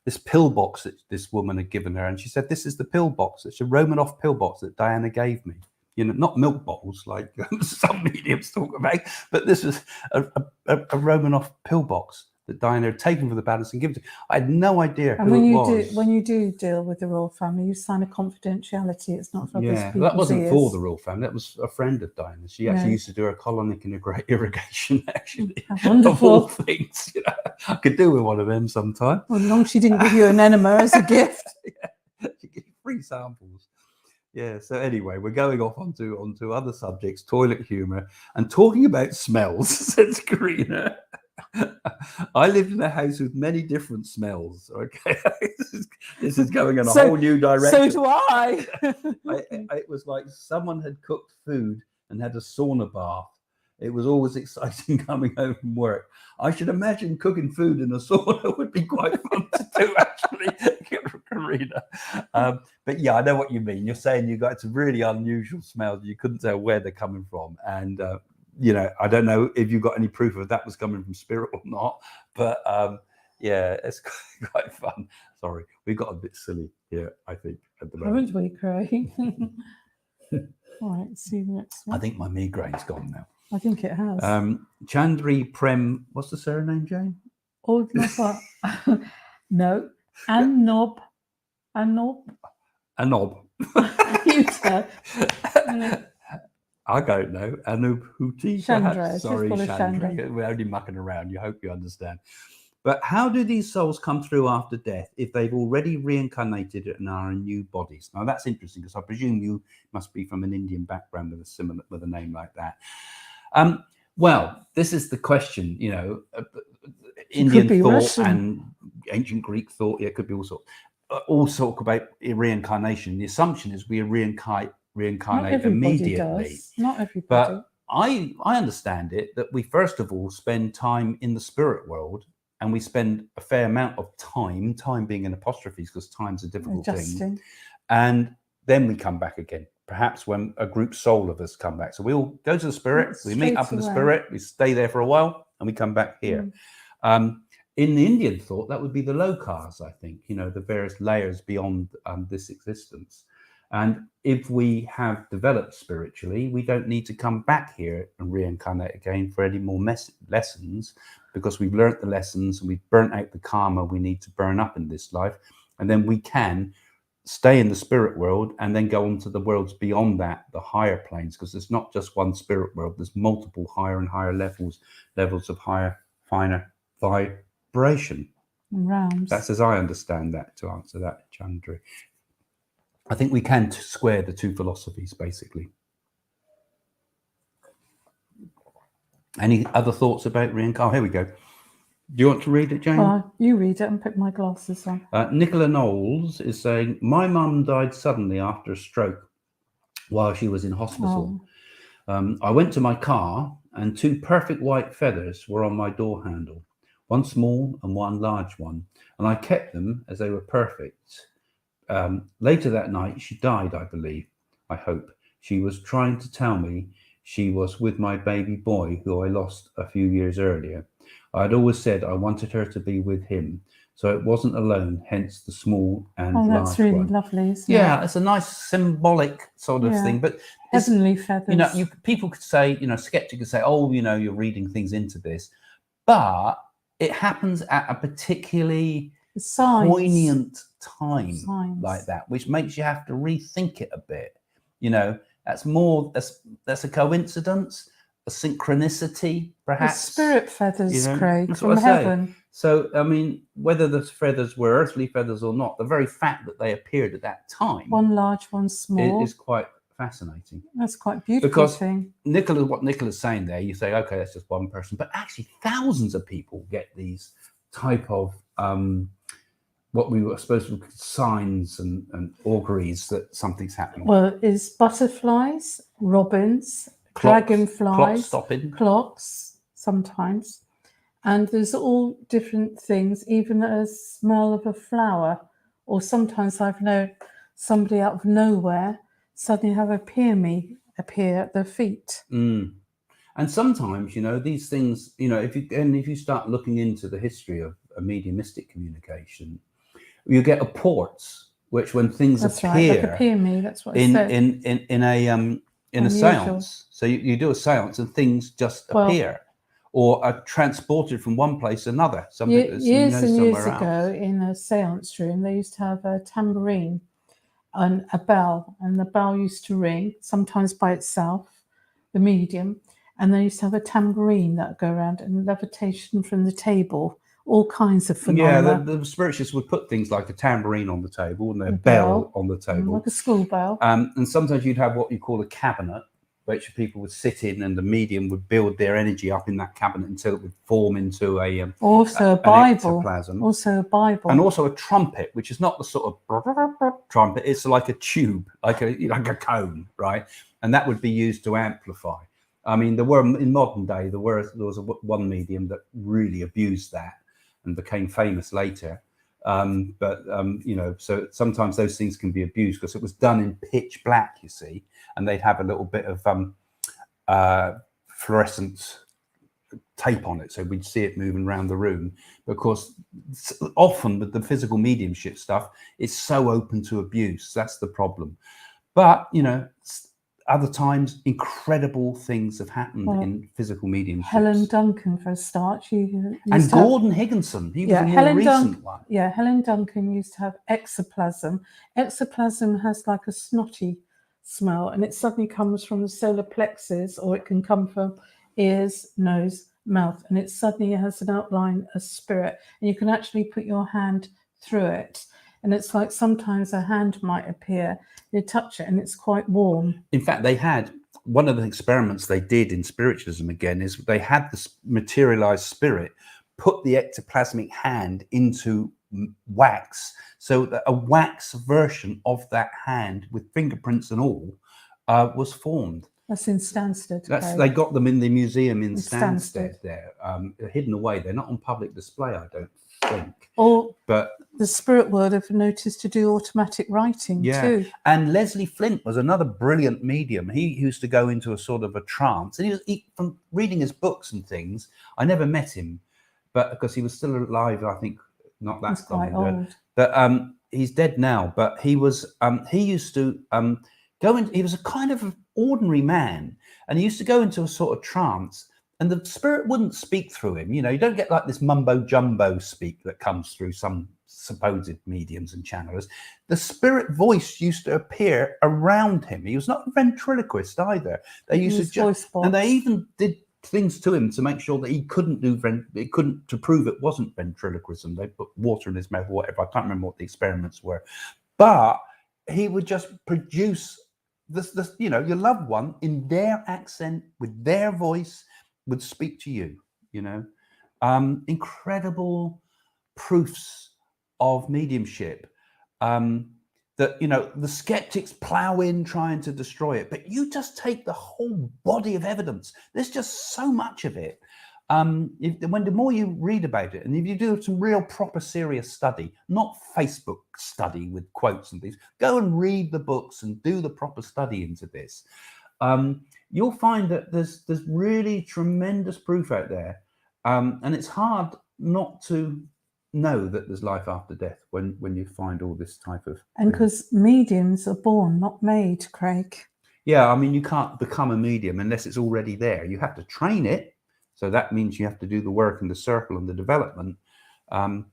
this pill box that this woman had given her, and she said, "This is the pill box. It's a Romanoff pill box that Diana gave me. You know, not milk bottles like some mediums talk about, but this was a Romanoff pill box that Diana had taken from the balance and given to. I had no idea And who it was. when you do deal with the royal family, you sign a confidentiality. It's not for other Yeah, people's that wasn't ears. for the royal family. That was a friend of Diana's. She actually No. used to do her colonic and irrigation, actually. How wonderful. Of all things, you know, I could do with one of them sometime. Well, as long as she didn't give you an enema as a gift. She gave free samples. Yeah, so anyway, we're going off onto other subjects, toilet humor, and talking about smells, says Karina. I lived in a house with many different smells. Okay, this is going in a whole new direction. So do I. It was like someone had cooked food and had a sauna bath. It was always exciting coming home from work. I should imagine cooking food in a sauna would be quite fun to do, actually, Karina. But yeah, I know what you mean. You're saying you got some really unusual smells. You couldn't tell where they're coming from. And, you know, I don't know if you got any proof of that was coming from spirit or not. But yeah, it's quite fun. Sorry, we got a bit silly here, I think, at the moment. Haven't we, Craig? All right, see you next one. I think my migraine's gone now. I think it has. Chandri Prem, what's the surname, Jane? Oh, no. Anob. Anob. You tell. I don't know. Anubhuti. Chandra. Sorry, Chandra. Chandra. We're only mucking around. You hope you understand. But how do these souls come through after death if they've already reincarnated and are in new bodies? Now that's interesting because I presume you must be from an Indian background with a name like that. Well, this is the question. You know, Indian thought Russian. and ancient Greek thought. Yeah, it could be all sorts. All talk about reincarnation. The assumption is we reincarnate immediately. Does. Not everybody. But I understand it that we first of all spend time in the spirit world, and we spend a fair amount of time being in apostrophes because time's a difficult thing, and then we come back again. Perhaps when a group soul of us come back. So we all go to the spirit, we meet up in the spirit, we stay there for a while, and we come back here. In the Indian thought, that would be the lokas, I think, you know, the various layers beyond this existence. And if we have developed spiritually, we don't need to come back here and reincarnate again for any more lessons, because we've learnt the lessons and we've burnt out the karma we need to burn up in this life. And then we can stay in the spirit world and then go on to the worlds beyond that, the higher planes, because there's not just one spirit world, there's multiple higher and higher levels of higher, finer vibration. Realms. That's as I understand that, to answer that, Chandra. I think we can square the two philosophies, basically. Any other thoughts about reincarnation? Oh, here we go. Do you want to read it, Jane? You read it and put my glasses on. Nicola Knowles is saying, my mum died suddenly after a stroke while she was in hospital. I went to my car and 2 perfect white feathers were on my door handle, one small and one large one, and I kept them as they were perfect. Later that night, she died, I believe. I hope. She was trying to tell me she was with my baby boy, who I lost a few years earlier. I had always said I wanted her to be with him, so it wasn't alone, hence the small and large one. Oh, that's really lovely, isn't it? Yeah, it's a nice symbolic sort of thing. But heavenly feathers. You know, people could say, you know, skeptic could say, oh, you know, you're reading things into this. But it happens at a particularly poignant time like that, which makes you have to rethink it a bit. You know, That's more. That's a coincidence, a synchronicity, The perhaps. spirit feathers, Craig, That's what from I say. heaven. So, I mean, whether the feathers were earthly feathers or not, the very fact that they appeared at that time, One large, one small. is quite fascinating. That's quite a beautiful Because thing. what Nicola's saying there, you say, okay, that's just one person, but actually thousands of people get these type of what we were supposed to be signs and auguries that something's happening. Well, it's butterflies, robins, dragonflies, clock stopping, clocks sometimes, and there's all different things, even a smell of a flower, or sometimes I've known somebody out of nowhere suddenly have appear at their feet. And sometimes, these things, if you start looking into the history of a mediumistic communication, you get apports, which when things appear, like appear me. That's what in I said. in a séance. So you do a séance and things just appear, or are transported from one place to another. Years and years ago, in a séance room, they used to have a tambourine and a bell, and the bell used to ring sometimes by itself, the medium, and they used to have a tambourine that would go around, and levitation from the table. All kinds of phenomena. Yeah, the spiritualists would put things like a tambourine on the table and a bell on the table. Like a school bell. And sometimes you'd have what you call a cabinet, which people would sit in, and the medium would build their energy up in that cabinet until it would form into a a Bible. Ectoplasm. Also a Bible. And also a trumpet, which is not the sort of trumpet, it's like a tube, like a cone, right? And that would be used to amplify. I mean, in modern day, there was one medium that really abused that and became famous later. So sometimes those things can be abused because it was done in pitch black, you see, and they'd have a little bit of fluorescent tape on it, so we'd see it moving around the room. Because often with the physical mediumship stuff, it's so open to abuse. That's the problem. But other times, incredible things have happened in physical mediumship. Helen Duncan, for a start. And Gordon Higginson, he was a more recent one. Yeah, Helen Duncan used to have ectoplasm. Ectoplasm has like a snotty smell, and it suddenly comes from the solar plexus, or it can come from ears, nose, mouth, and it suddenly has an outline, a spirit, and you can actually put your hand through it. And it's like sometimes a hand might appear, you touch it and it's quite warm. In fact, they had one of the experiments they did in spiritualism again is they had the materialized spirit put the ectoplasmic hand into wax, so that a wax version of that hand with fingerprints and all was formed. That's in Stansted. They got them in the museum in Stansted there, hidden away. They're not on public display, I don't think. But the spirit world have noticed to do automatic writing too. And Leslie Flint was another brilliant medium. He used to go into a sort of a trance, and from reading his books and things, I never met him, but because he was still alive, I think not that long ago. Old. But he's dead now. But he was he used to go in. He was a kind of an ordinary man, and he used to go into a sort of trance. And the spirit wouldn't speak through him. You don't get like this mumbo jumbo speak that comes through some supposed mediums and channelers. The spirit voice used to appear around him. He was not a ventriloquist either. They used to and they even did things to him to make sure that he couldn't to prove it wasn't ventriloquism. They put water in his mouth or whatever. I can't remember what the experiments were, but he would just produce this your loved one in their accent with their voice would speak to you. Incredible proofs of mediumship that the skeptics plow in trying to destroy it, but you just take the whole body of evidence. There's just so much of it. The more you read about it, and if you do some real proper serious study, not Facebook study with quotes and things, go and read the books and do the proper study into this. You'll find that there's really tremendous proof out there, and it's hard not to know that there's life after death when you find all this type of and because mediums are born, not made, Craig. Yeah, I mean, you can't become a medium unless it's already there. You have to train it, so that means you have to do the work in the circle and the development. So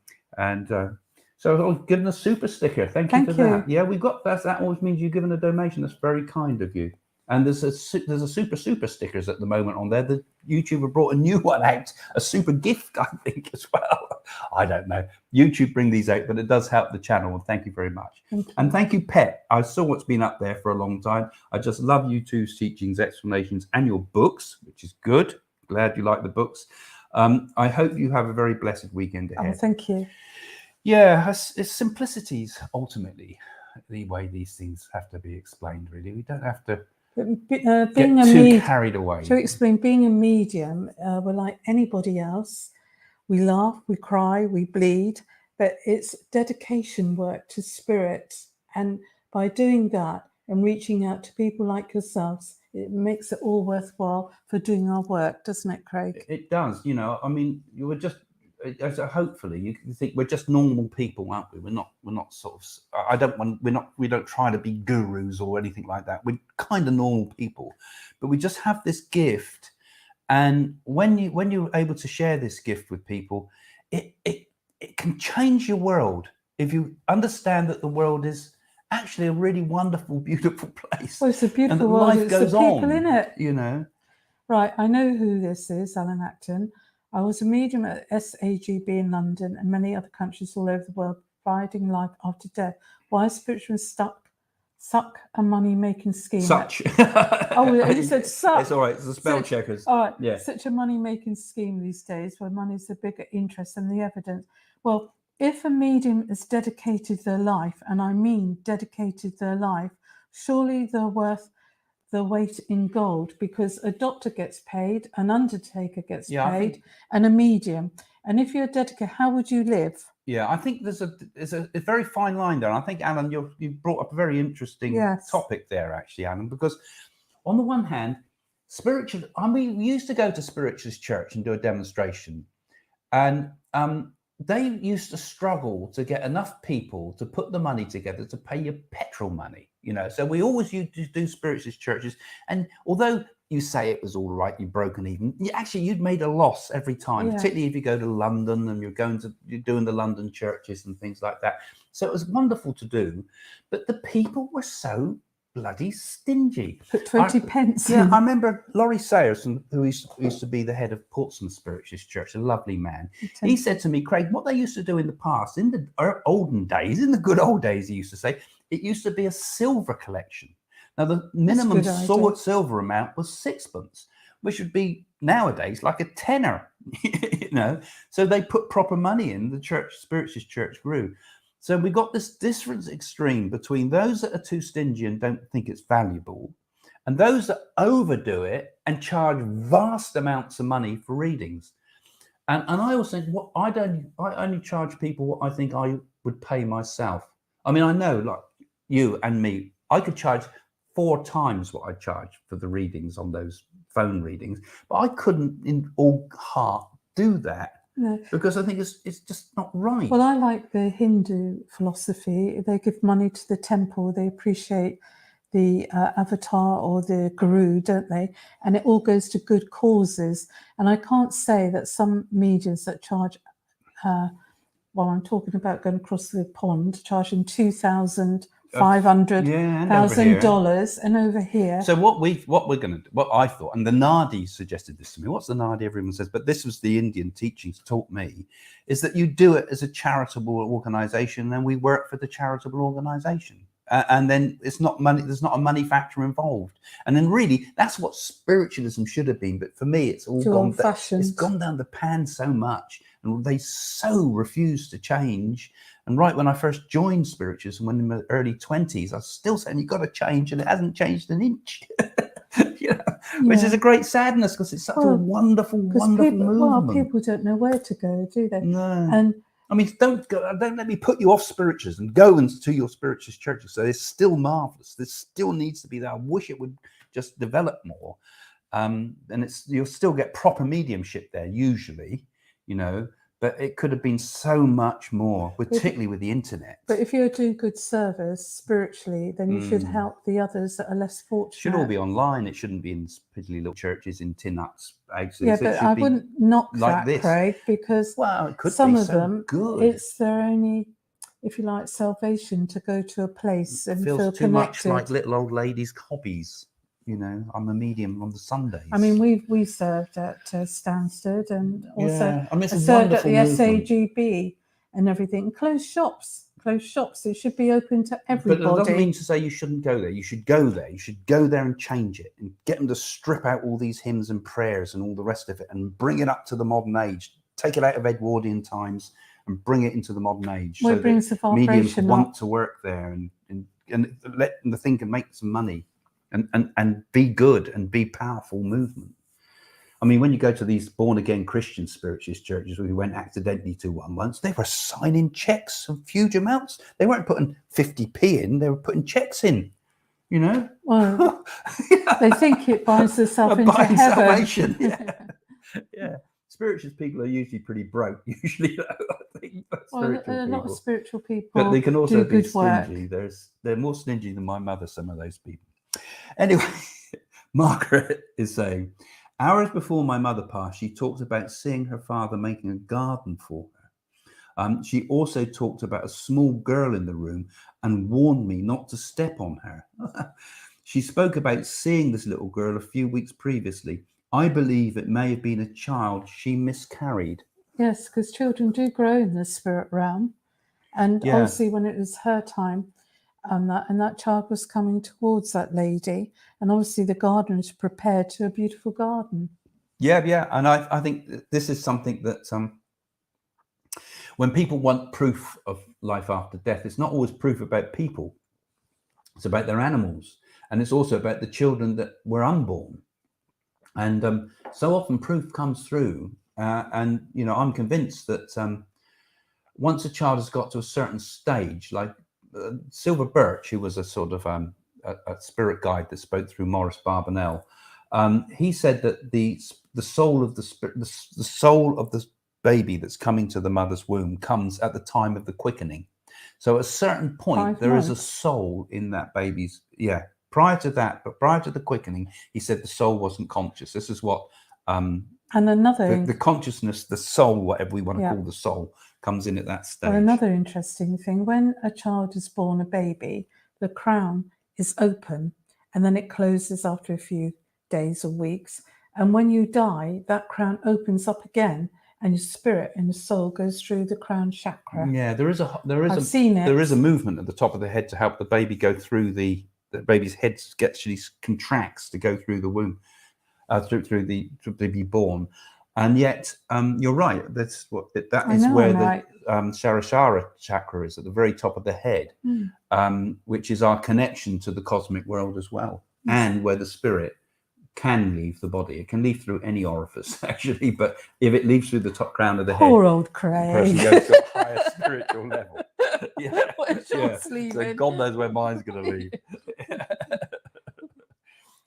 I've given a super sticker. Thank you for that. Yeah, we've got that. That always means you've given a donation. That's very kind of you. And there's a super stickers at the moment on there. The YouTuber brought a new one out, a super gift, I think, as well. I don't know. YouTube bring these out, but it does help the channel. And thank you very much. And thank you, Pet. I saw what's been up there for a long time. I just love you two's teachings, explanations, and your books, which is good. Glad you like the books. I hope you have a very blessed weekend ahead. Oh, thank you. Yeah, it's simplicities ultimately the way these things have to be explained. Really, we don't have to get too carried away. To explain, being a medium, we're like anybody else. We laugh, we cry, we bleed, but it's dedication work to spirit. And by doing that and reaching out to people like yourselves, it makes it all worthwhile for doing our work, doesn't it, Craig? It does. You know, I mean, you were just. Hopefully you can think we're just normal people, aren't we? We're not sort of, we don't try to be gurus or anything like that. We're kind of normal people, but we just have this gift. And when you're able to share this gift with people, it can change your world if you understand that the world is actually a really wonderful, beautiful place. Well, it's a beautiful world. Life goes the people on, in it. you know. Right, I know who this is, Alan Acton. I was a medium at SAGB in London and many other countries all over the world, providing life after death. Why is spiritualism suck a money-making scheme? Such. Oh, you said suck. It's all right. It's the spell checkers. All right. Yeah. Such a money-making scheme these days, where money's a bigger interest than the evidence. Well, if a medium is dedicated their life, and I mean dedicated their life, surely they're worth the weight in gold, because a doctor gets paid, an undertaker gets paid, and a medium. And if you're dedicated, how would you live? Yeah, I think there's a very fine line there. And I think, Alan, you brought up a very interesting topic there, actually, Alan, because on the one hand, we used to go to Spiritualist Church and do a demonstration, and they used to struggle to get enough people to put the money together to pay your petrol money, you know. So we always used to do Spiritualist churches, and although you say it was all right, you broken even, you'd made a loss every time, particularly if you go to London and you're doing the London churches and things like that. So it was wonderful to do, but the people were so bloody stingy. Put 20 pence. Yeah, I remember Laurie Sayers, who used to be the head of Portsmouth Spiritualist Church, a lovely man. He said to me, Craig, what they used to do in the past, in the olden days, in the good old days, he used to say, it used to be a silver collection. Now, the minimum silver amount was sixpence, which would be nowadays like a tenner, you know. So they put proper money in, the church, Spiritualist Church grew. So we got this difference extreme between those that are too stingy and don't think it's valuable, and those that overdo it and charge vast amounts of money for readings. And I always think, I only charge people what I think I would pay myself. I mean, I know, like you and me, I could charge 4 times what I charge for the readings on those phone readings, but I couldn't in all heart do that. No. Because I think it's just not right. Well, I like the Hindu philosophy. They give money to the temple. They appreciate the avatar or the guru, don't they? And it all goes to good causes. And I can't say that some mediums that charge, well, I'm talking about going across the pond, charging $2,500 $1,000 and over here. So what we're going to do, what I thought, and the Nadi suggested this to me. What's the Nadi? Everyone says, but this was the Indian teachings taught me, is that you do it as a charitable organization, and we work for the charitable organization. And then it's not money. There's not a money factor involved. And then really, that's what spiritualism should have been. But for me, it's all gone. It's gone down the pan so much, and they so refuse to change. And right when I first joined spiritualism, when in my early 20s, I was still saying you've got to change, and it hasn't changed an inch. Which is a great sadness, because it's such a wonderful movement. Well, people don't know where to go, do they? No. And I mean, don't let me put you off spiritualism. Go into your spiritualist churches. So it's still marvelous. This still needs to be there. I wish it would just develop more. And you'll still get proper mediumship there usually, you know. But it could have been so much more, particularly with the internet. But if you're doing good service spiritually, then you should help the others that are less fortunate. It should all be online. It shouldn't be in particularly little churches in tin huts. Yeah, but I wouldn't knock like that, Craig, because some of them, it's their only, if you like, salvation to go to a place and feel too connected. Much like little old ladies' hobbies. You know, I'm a medium on the Sundays. I mean, we served at Stansted and also yeah, I mean, it's a served at wonderful the movement. SAGB and everything. Closed shops. It should be open to everybody. But it doesn't mean to say you shouldn't go there. You should go there. You should go there and change it and get them to strip out all these hymns and prayers and all the rest of it and bring it up to the modern age. Take it out of Edwardian times and bring it into the modern age. Well, so it brings the that mediums vibration want up. to work there and let the thing can make some money and be good and be powerful movement. I mean, when you go to these born-again Christian spiritualist churches, we went accidentally to one once, they were signing checks of huge amounts. They weren't putting 50p in, they were putting checks in, you know? Well, they think it binds themselves into Buying heaven. salvation, yeah. Yeah. Spiritualist people are usually pretty broke, usually, I think. Well, a lot of spiritual people But they can also do be good work. stingy. They're more stingy than my mother, some of those people. Anyway, Margaret is saying, hours before my mother passed, she talked about seeing her father making a garden for her. She also talked about a small girl in the room and warned me not to step on her. She spoke about seeing this little girl a few weeks previously. I believe it may have been a child she miscarried. Yes, because children do grow in the spirit realm. And Yeah. obviously when it was her time, and that child was coming towards that lady, and obviously the gardener's prepared to a beautiful garden. Yeah. And I think this is something that when people want proof of life after death, it's not always proof about people. It's about their animals. And it's also about the children that were unborn. And so often proof comes through. And, you know, I'm convinced that once a child has got to a certain stage, like Silver Birch, who was a sort of a spirit guide that spoke through Maurice Barbanel, he said that the soul of the soul of the baby that's coming to the mother's womb comes at the time of the quickening. So at a certain point, there is a soul in that baby's, prior to that, but prior to the quickening, he said the soul wasn't conscious. This is what and another the consciousness, the soul, whatever we want to call the soul, comes in at that stage. Well, another interesting thing, when a child is born, a baby, the crown is open and then it closes after a few days or weeks. And when you die, that crown opens up again and your spirit and your soul goes through the crown chakra. Yeah, I've seen it. There is a movement at the top of the head to help the baby go through the baby's head actually contracts to go through the womb, to be born. And yet, you're right. That's what that is where the Sarashara chakra is, at the very top of the head, which is our connection to the cosmic world as well, and where the spirit can leave the body. It can leave through any orifice, actually, but if it leaves through the top crown of the head, poor old the Craig, person goes to a higher spiritual level. So God knows where mine's going to leave.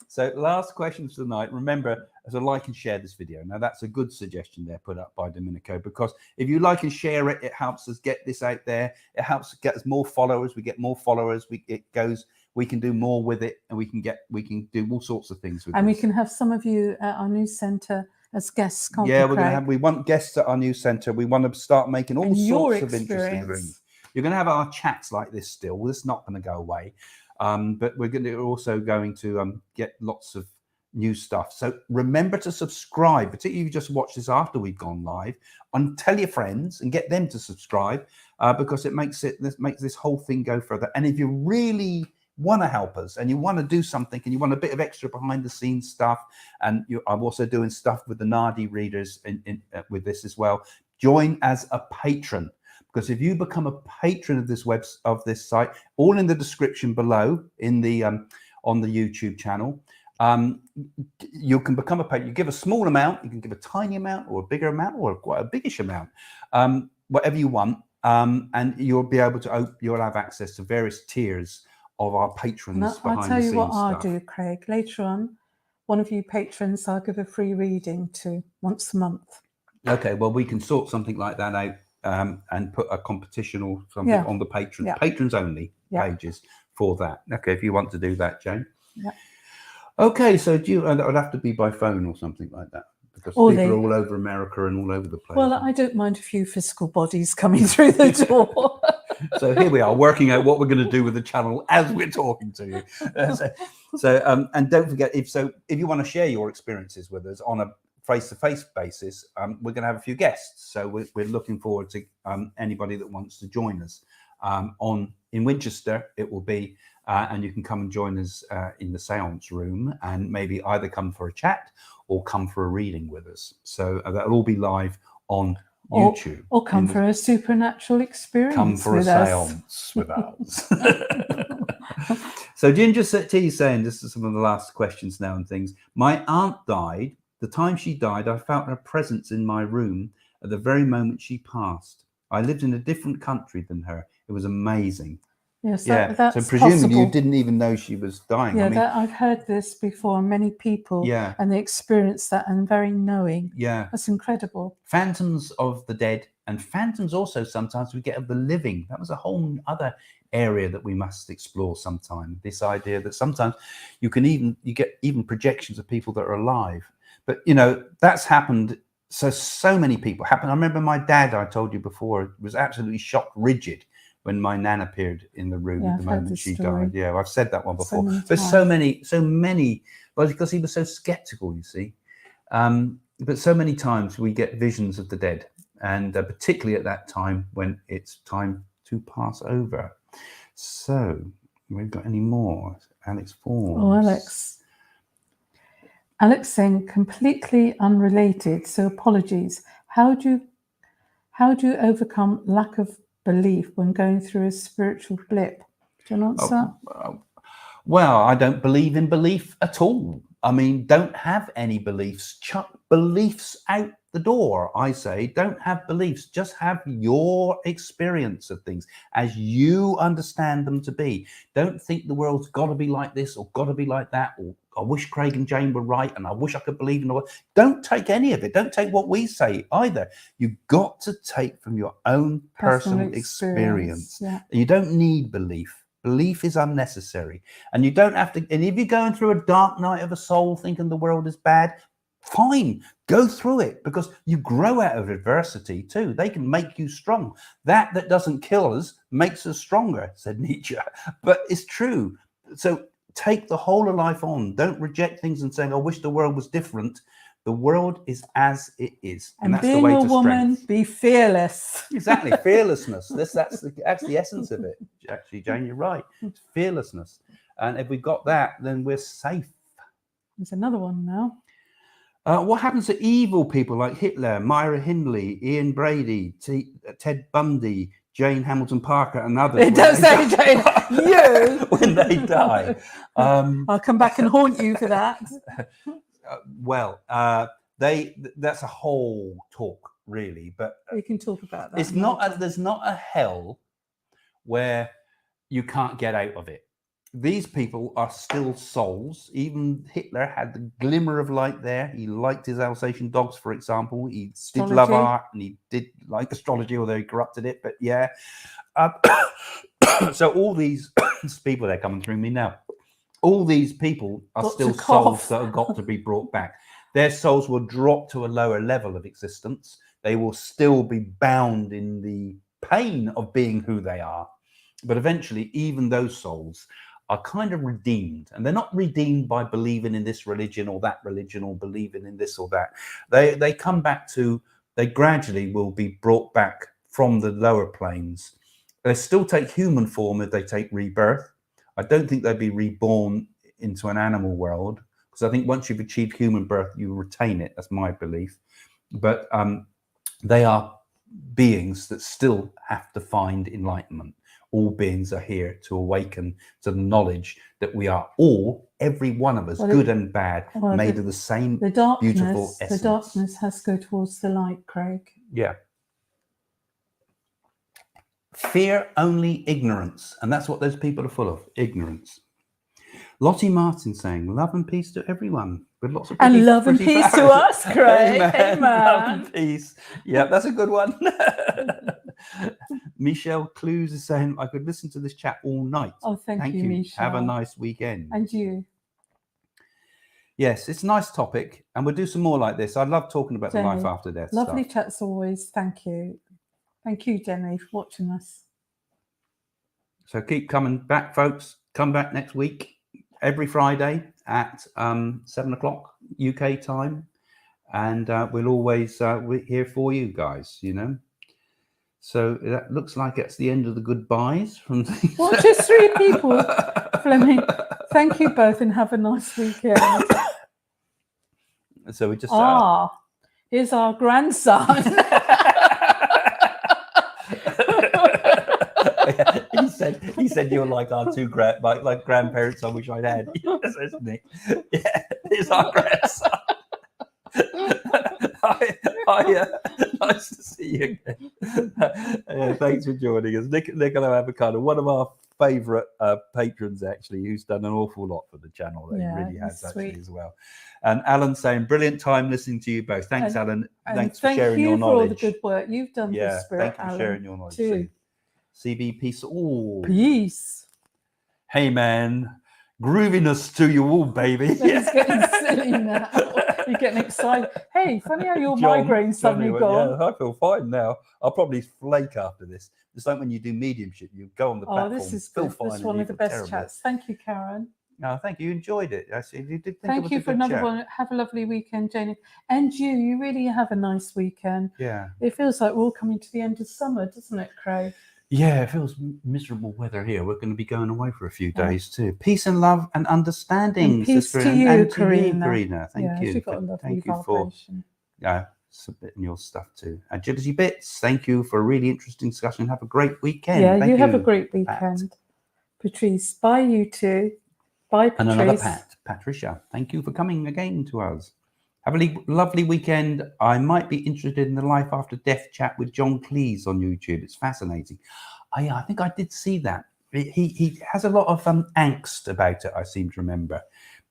So last questions tonight. Remember to like and share this video. Now that's a good suggestion there put up by Domenico, because if you like and share it, it helps us get this out there. It helps get us more followers. We get more followers. We can do more with it, and we can do all sorts of things with it. And we can have some of you at our new centre as guests. We want guests at our new centre. We want to start making all sorts of interesting things. You're going to have our chats like this still. This is not going to go away. But we're also going to get lots of new stuff. So remember to subscribe, particularly if you just watch this after we've gone live, and tell your friends and get them to subscribe, because it makes this whole thing go further. And if you really want to help us and you want to do something and you want a bit of extra behind the scenes stuff, and I'm also doing stuff with the Nadi readers with this as well, join as a patron. Because if you become a patron of this site, all in the description below in the on the YouTube channel, you can become a patron. You give a small amount, you can give a tiny amount or a bigger amount or quite a biggish amount, whatever you want, and you'll be able to you'll have access to various tiers of our patrons. I'll tell you what I'll do, Craig. Later on, one of you patrons, I'll give a free reading to once a month. Okay, well, we can sort something like that out. And put a competition or something on the patrons only pages for that. Okay, if you want to do that, Jane. Yeah. Okay, so that would have to be by phone or something like that, because people are all over America and all over the place. Well, I don't mind a few physical bodies coming through the door. So here we are working out what we're going to do with the channel as we're talking to you. And don't forget, if you want to share your experiences with us on a face-to-face basis, we're going to have a few guests. So we're looking forward to anybody that wants to join us. In Winchester, it will be, and you can come and join us in the seance room and maybe either come for a chat or come for a reading with us. So that'll all be live on YouTube. Or come for a supernatural experience. Come for a seance with us. So Ginger T is saying, this is some of the last questions now and things. My aunt died. The time she died, I felt her presence in my room at the very moment she passed. I lived in a different country than her. It was amazing. Yes, that's so presumably possible. You didn't even know she was dying. Yeah, I mean, I've heard this before. Many people, and they experience that and very knowing. Yeah, that's incredible. Phantoms of the dead, and phantoms also sometimes we get of the living. That was a whole other area that we must explore sometime. This idea that sometimes you get even projections of people that are alive. But that's happened. So many people happen. I remember my dad, I told you before, was absolutely shocked, rigid when my nan appeared in the room at the moment she died. Yeah, I've said that one before. There's so many, well, because he was so skeptical, you see. But so many times we get visions of the dead, and particularly at that time when it's time to pass over. So, we've got any more? Alex Forbes. Oh, Alex saying completely unrelated, so apologies. How do you overcome lack of belief when going through a spiritual blip? Do you know what's that? Well, I don't believe in belief at all. I mean, don't have any beliefs. Chuck beliefs out the door. I say, don't have beliefs. Just have your experience of things as you understand them to be. Don't think the world's got to be like this or got to be like that, or I wish Craig and Jane were right and I wish I could believe in the world. Don't take any of it. Don't take what we say either. You've got to take from your own personal experience. Yeah. You don't need belief. Belief is unnecessary. And you don't have to, and if you're going through a dark night of a soul thinking the world is bad, fine, go through it, because you grow out of adversity too. They can make you strong. That doesn't kill us makes us stronger, said Nietzsche. But it's true. So take the whole of life on. Don't reject things and saying, I wish the world was different. The world is as it is. And that's being the way a to woman, strength. be fearless. Exactly, fearlessness. That's the essence of it. Actually, Jane, you're right. It's fearlessness. And if we've got that, then we're safe. There's another one now. What happens to evil people like Hitler, Myra Hindley, Ian Brady, Ted Bundy, Jane Hamilton Parker, and others? It does say Jane. You. When they die. I'll come back and haunt you for that. That's a whole talk, really. But we can talk about that. It's there's not a hell where you can't get out of it. These people are still souls. Even Hitler had the glimmer of light there. He liked his Alsatian dogs, for example. He did love art, and he did like astrology, although he corrupted it. But yeah. So all these people, they're coming through me now. All these people are still souls that have got to be brought back. Their souls will drop to a lower level of existence. They will still be bound in the pain of being who they are. But eventually, even those souls are kind of redeemed. And they're not redeemed by believing in this religion or that religion or believing in this or that. They come back to, they gradually will be brought back from the lower planes. They still take human form if they take rebirth. I don't think they'd be reborn into an animal world, because I think once you've achieved human birth, you retain it. That's my belief. But they are beings that still have to find enlightenment. All beings are here to awaken to the knowledge that we are all, every one of us, good and bad, made of the same beautiful essence. The darkness has to go towards the light, Craig. Yeah. Fear only ignorance. And that's what those people are full of, ignorance. Lottie Martin saying, love and peace to everyone. With lots of and love and peace to us, Craig. Hey, man. Love and peace. Yeah, that's a good one. Michelle Clues is saying, I could listen to this chat all night. Oh, thank you, Michelle. Have a nice weekend. And you. Yes, it's a nice topic, and we'll do some more like this. I love talking about the life after death. Lovely chats always. Thank you. Thank you, Jenny, for watching us. So keep coming back, folks. Come back next week, every Friday at 7 o'clock UK time. And we'll always we're here for you guys, you know. So that looks like it's the end of the goodbyes from these. Well, just 3 people, Fleming. Thank you both and have a nice weekend. So we just here's our grandson. he said you're like our 2 like grandparents I wish I'd had. Yes, isn't he? Yeah, here's our grandson. Hi, nice to see you again. Thanks for joining us. Nicola Avocado, one of our favourite patrons, actually, who's done an awful lot for the channel. He really has, actually, as well. And Alan saying, brilliant time listening to you both. Thanks, Alan. Thanks for sharing your knowledge. Thank you for all the good work you've done for Spirit, thank you for sharing your knowledge too. CB, peace. Ooh. Peace. Hey, man. Grooviness to you all, baby. It's getting silly now. You're getting excited. Hey, funny how your migraine's suddenly gone. Yeah, I feel fine now. I'll probably flake after this. It's like when you do mediumship, you go on the platform. This is feel good. fine. This is one of the best chats. Thank you, Karen. No, thank you. You enjoyed it. You did. Thank you for another one. Have a lovely weekend, Jane. And you really have a nice weekend. Yeah. It feels like we're all coming to the end of summer, doesn't it, Craig? Yeah, it feels miserable weather here. We're going to be going away for a few days too. Peace and love and understanding, and peace sister, to you, and Karina. Karina. Thank you. Thank you for submitting your stuff too. Agility Bits, thank you for a really interesting discussion. Have a great weekend. Yeah, thank you have a great weekend. Pat. Patrice, bye you two. Bye, Patrice. And another Patricia. Thank you for coming again to us. Have a lovely weekend. I might be interested in the Life After Death chat with John Cleese on YouTube. It's fascinating. I think I did see that. He has a lot of angst about it, I seem to remember.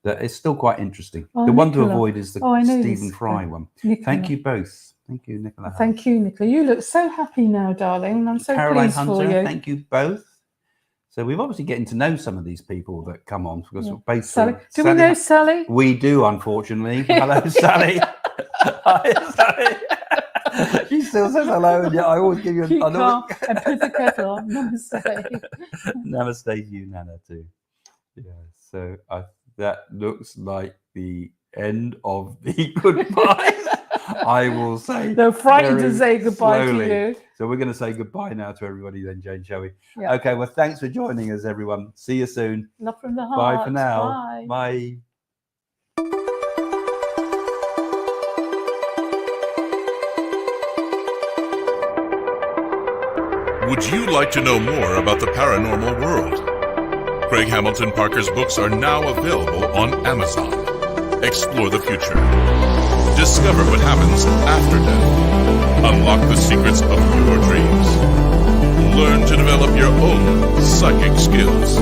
That it's still quite interesting. The one to avoid is the Stephen Fry one. Nicola. Thank you both. Thank you, Nicola. Thank you, Nicola. You look so happy now, darling. I'm so Caroline pleased Hunter, for you. Thank you both. So we've obviously getting to know some of these people that come on because we're based Sally. Do we know Sally? We do, unfortunately. Hello, Sally. Hi, Sally. She still says hello, and I always give you a calm and put the kettle on. Namaste. Namaste to you, Nana, too. Yeah, so that looks like the end of the goodbyes. I will say. They're frightened to say goodbye slowly. to you. So we're going to say goodbye now to everybody then, Jane, shall we? Yeah. Okay, well, thanks for joining us, everyone. See you soon. Love from the heart. Bye for now. Bye. Bye. Would you like to know more about the paranormal world? Craig Hamilton Parker's books are now available on Amazon. Explore the future. Discover what happens after death. Unlock the secrets of your dreams. Learn to develop your own psychic skills.